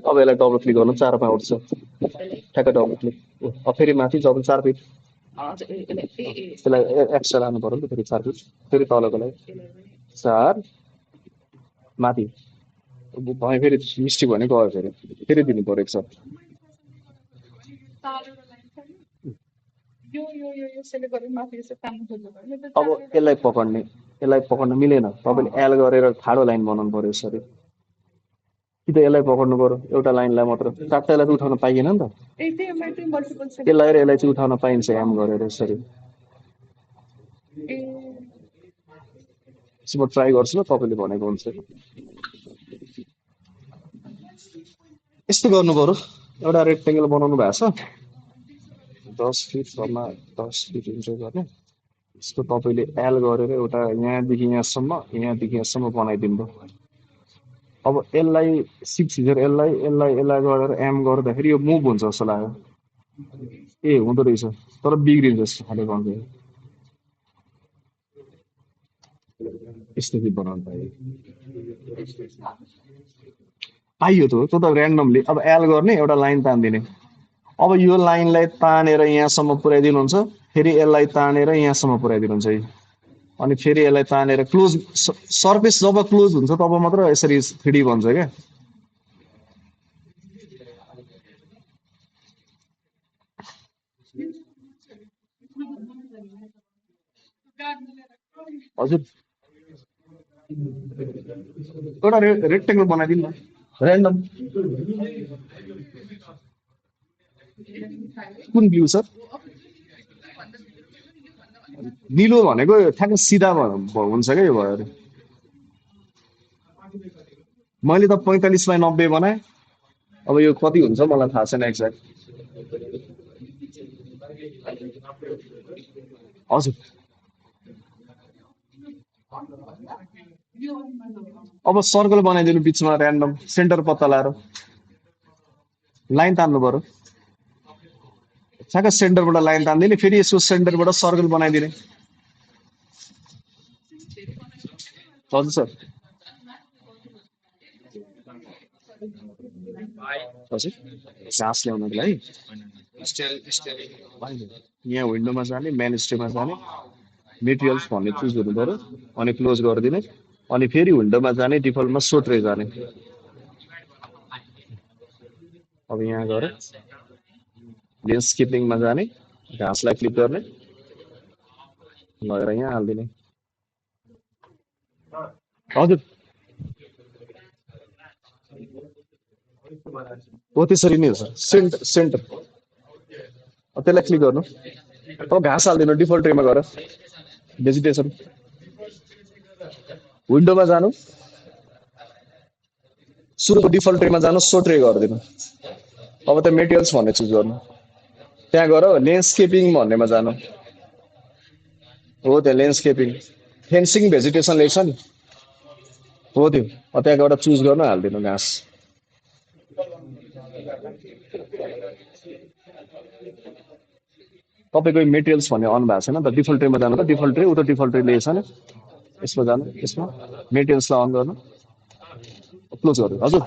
अब यसलाई डबल क्लिक गर्नु 4 उठ्छ ठ्याक्क डबल क्लिक अब फेरि माथि जब 4 फिट त्यसलाई एक्स्ट्रा लानु पऱ्यो नि त फेरि 4 फिट फेरि तलको लागि 4 माथि भयो फेरि मिस्टेक भने गयो फेरि फेरि दिनु पऱ्यो एक अब यसलाई पकड्न मिलेन तपाईँले एल गरेर ठाडो लाइन बनाउनु पऱ्यो यसरी कि त यसलाई पकड्नु पऱ्यो एउटा लाइनलाई मात्र चारवटालाई त उठाउन पाइएन नि त यसलाई र यसलाई चाहिँ उठाउन पाइन्छ एम गरेर यसरी म ट्राई गर्छु ल तपाईँले भनेको हुन्छ यस्तो गर्नु पऱ्यो एउटा रेक्टेङ्गल बनाउनु भएको छ 10 फिट 10 फिट हुन्छ गर्ने यसको तपाईँले एल गरेर एउटा यहाँदेखि यहाँसम्म बनाइदिनु भयो अब यसलाई 6 हिजर यसलाई गरेर एम गर्दाखेरि यो मुभ हुन्छ जस्तो लाग्यो ए हुँदो रहेछ तर बिग्रिन्छ जस्तो खाले भन्दै यस्तो फिट बनाउनु पाइयो त त ऱ्यान्डमली अब एल गर्ने एउटा लाइन तानिदिने अब यो लाइनलाई तानेर यहाँसम्म पुर्याइदिनुहुन्छ फेरि यसलाई तानेर यहाँसम्म पुर्याइदिनुहुन्छ अनि फेरि यसलाई तानेर क्लोज सर्फेस जब क्लोज हुन्छ तब मात्र यसरी 3D बन्छ क्या हजुर एउटा रेक्टेङ्गल बनाइदिनु न ऱ्यान्डम कुन भ्यू सर निलो भनेको ठ्याक्क सिधा हुन्छ क्या यो भयो अरे मैले त 45/90 बनाएँ अब यो कति हुन्छ मलाई थाहा छैन एक्ज्याक्ट हजुर अब सर्कल बनाइदिनु बिचमा ऱ्यान्डम सेन्टर पत्ता लाएर लाइन तान्नु पऱ्यो ठ्याक्क सेन्टरबाट लाइन तानिदिने फेरि यसको सेन्टरबाट सर्कल बनाइदिने हजुर सर हजुर घाँस ल्याउनको लागि यहाँ विन्डोमा जाने मेन स्टेपमा जाने मेटेरियल्स भन्ने चुज गर्नु पऱ्यो अनि क्लोज गरिदिने अनि फेरि विन्डोमा जाने डिफल्टमा सोट्रे जाने अब यहाँ गएर ल्यान्डस्केपिङमा जाने घाँसलाई क्लिक गर्ने लगेर यहाँ हालिदिने हजुर हो त्यसरी नै हो सर सेन्टर त्यसलाई क्लिक गर्नु अब घाँस हालिदिनु डिफल्ट ट्रेमा गएर भेजिटेसन विन्डोमा जानु सुरुको डिफल्ट ट्रेमा जानु सो ट्रे गरिदिनु अब त मेटेरियल्स भन्ने चुज गर्नु त्यहाँ गएर ल्यान्डस्केपिङ भन्नेमा जानु हो त्यो ल्यान्डस्केपिङ फेन्सिङ भेजिटेसन लेख्छ नि हो त्यो त्यहाँ गएर चुज गर्नु हालिदिनु घाँस तपाईँको मेटेरियल्स भन्ने अन भएको छैन त डिफल्ट ट्रेमा जानु त डिफल्ट ट्रे उता डिफल्ट ट्रे लेखेको छ नि यसमा जानु यसमा मेटेरियल्सलाई अन गर्नु क्लोज गर्नु हजुर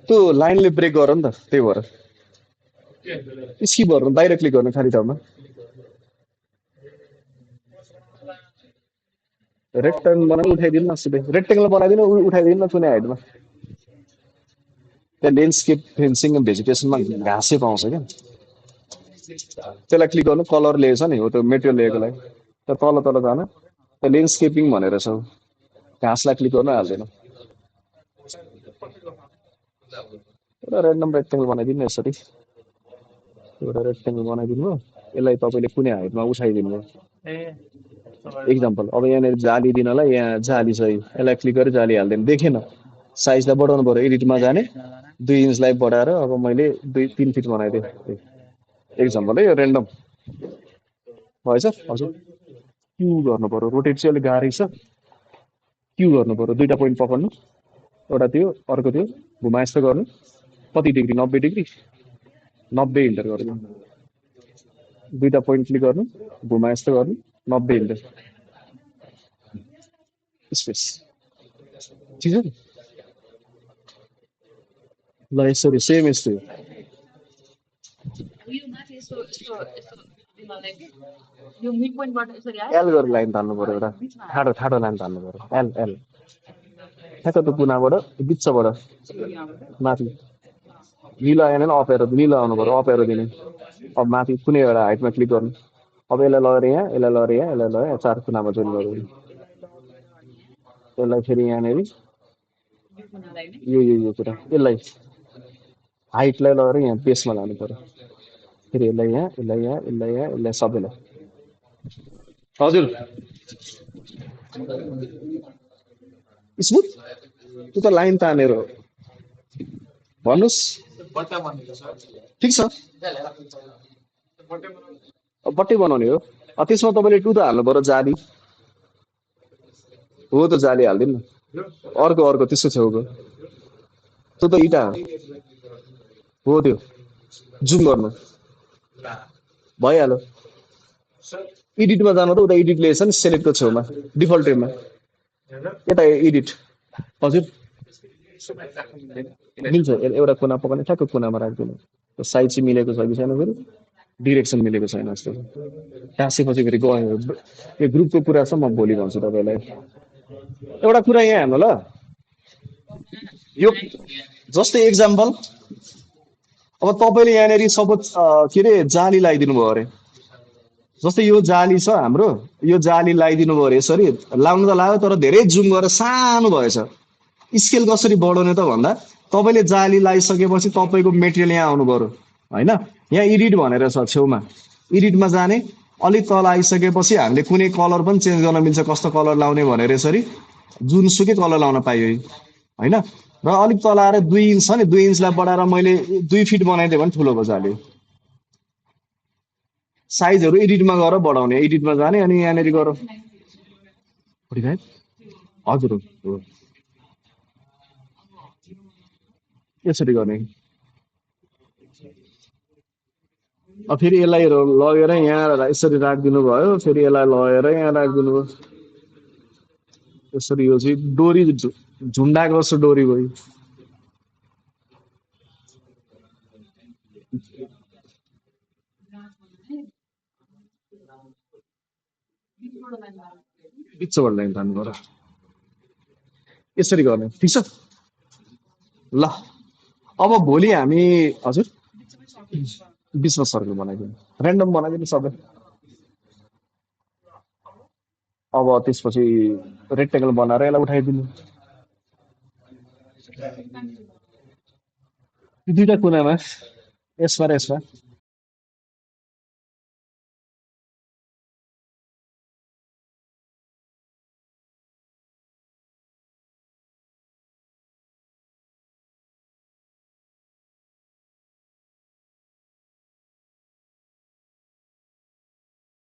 त्यो लाइनले ब्रेक गर नि त त्यही भएर स्किप गर्नु बाहिर क्लिक गर्नु खाली ठाउँमा रेक्टेङ्गल बनाउनु उठाइदिनु न सिधै रेक्टेङ्गल बनाइदिनु उठाइदिनु न कुनै हाइटमा त्यहाँ ल्यान्डस्केप फेन्सिङ भेजिटेसनमा घाँसै पाउँछ क्या त्यसलाई क्लिक गर्नु कलर लिएछ नि हो त्यो मेटेरियल लिएकोलाई त्यो तल तल जानु त्यो ल्यान्डस्केपिङ भनेर छ घाँसलाई क्लिक गर्नु हाल्दैन एउटा ऱ्यान्डम रेक्टेङ्गल बनाइदिनु यसरी एउटा रेक्टेङ्गल बनाइदिनु हो यसलाई तपाईँले कुनै हाइटमा उठाइदिनु हो इक्जाम्पल अब यहाँनिर जाली दिनलाई यहाँ जाली छ यसलाई क्लिक गरेर जाली हालिदिनु देखेन साइजलाई बढाउनु पऱ्यो एडिटमा जाने 2 इन्चलाई बढाएर अब मैले 2-3 फिट बनाइदिएँ एक्जाम्पल है यो ऱ्यान्डम भएछ हजुर क्यु गर्नु पऱ्यो रोटेट चाहिँ अलिक गाह्रै छ क्यु गर्नु पऱ्यो दुईवटा पोइन्ट पक्ड्नु एउटा त्यो अर्को त्यो घुमाएस्तो गर्नु कति डिग्री 90 डिग्री 90 इन्टर गर्नु दुईवटा पोइन्ट क्लिक गर्नु घुमाएस्तो गर्नु 90 इन्टर स्पेस ठिक छ नि ल यसरी सेम यस्तो एल गरेर लाइन तान्नु पऱ्यो एउटा ठाडो ठाडो लाइन तान्नु पऱ्यो एल एल ठ्याक्क त्यो कुनाबाट बिचबाट माथि निलो आएन अप एरो निलो आउनु पऱ्यो अप एरो दिने अब माथि कुनै एउटा हाइटमा क्लिक गर्नु अब यसलाई लगेर यहाँ यसलाई लगेर यहाँ यसलाई लगेर चार कुनामा जोइन गर्नु यसलाई फेरि यहाँनिर यो कुरा यसलाई हाइटलाई लगेर यहाँ बेसमा लानु पऱ्यो फेरि यसलाई यहाँ यसलाई यहाँ यसलाई यहाँ यसलाई सबैलाई हजुर स्मुथ त्यो त लाइन तानेर हो भन्नुहोस् ठिक छ बट्टै बनाउने हो त्यसमा तपाईँले टु त हाल्नु पऱ्यो जाली हो त जाली हालिदिनु न अर्को अर्को त्यसको छेउको त्यो त इँटा हो त्यो जुम गर्नु भइहाल्यो एडिटमा जानु त उता एडिट लिएछ नि सेलेक्टको छेउमा डिफल्ट ट्रेमा यता एडिट हजुर मिल्छ एउटा कुना पकाउने ठ्याक्क कुनामा राखिदिनु त्यो साइज चाहिँ मिलेको छ कि छैन फेरि डिरेक्सन मिलेको छैन जस्तो टाँसेपछि फेरि गयो यो ग्रुपको कुरा छ म भोलि भन्छु तपाईँलाई एउटा कुरा यहाँ हेर्नु ल यो जस्तै एक्जाम्पल अब तपाईँले यहाँनिर सपोज के अरे जाली लगाइदिनु भयो अरे जस्तै यो जाली छ हाम्रो यो जाली लगाइदिनु भयो अरे यसरी लाउनु त लाग्यो तर धेरै जुम गरेर सानो भएछ स्केल कसरी बढाउने त भन्दा तपाईँले जाली लगाइसकेपछि तपाईँको मेटेरियल यहाँ आउनु पर्यो होइन यहाँ एडिट भनेर छ छेउमा एडिटमा जाने अलिक तल आइसकेपछि हामीले कुनै कलर पनि चेन्ज गर्न मिल्छ कस्तो कलर लाउने भनेर यसरी जुनसुकै कलर लाउन पाइयो होइन र अलिक तल आएर 2 इन्च छ नि 2 इन्चलाई बढाएर मैले 2 फिट बनाइदिएँ भने ठुलो भयो जाली साइजहरू एडिटमा गएर बढाउने एडिटमा जाने अनि यहाँनिर गएर 45 हजुर हो यसरी गर्ने फेरि यसलाई लगेर यहाँ यसरी राखिदिनु भयो फेरि यसलाई लगेर यहाँ राखिदिनु भयो यसरी यो चाहिँ डोरी झुन्डाको जस्तो डोरी भयो बिचबाट लाइन तान्नु पर्यो यसरी गर्ने ठिक छ ल अब भोलि हामी हजुर बिचमा सर्कल बनाइदिनु ऱ्यान्डम बनाइदिनु सबै अब त्यसपछि रेक्टेङ्गल बनाएर यसलाई उठाइदिनु दुईटा कुनामा यसमा र यसमा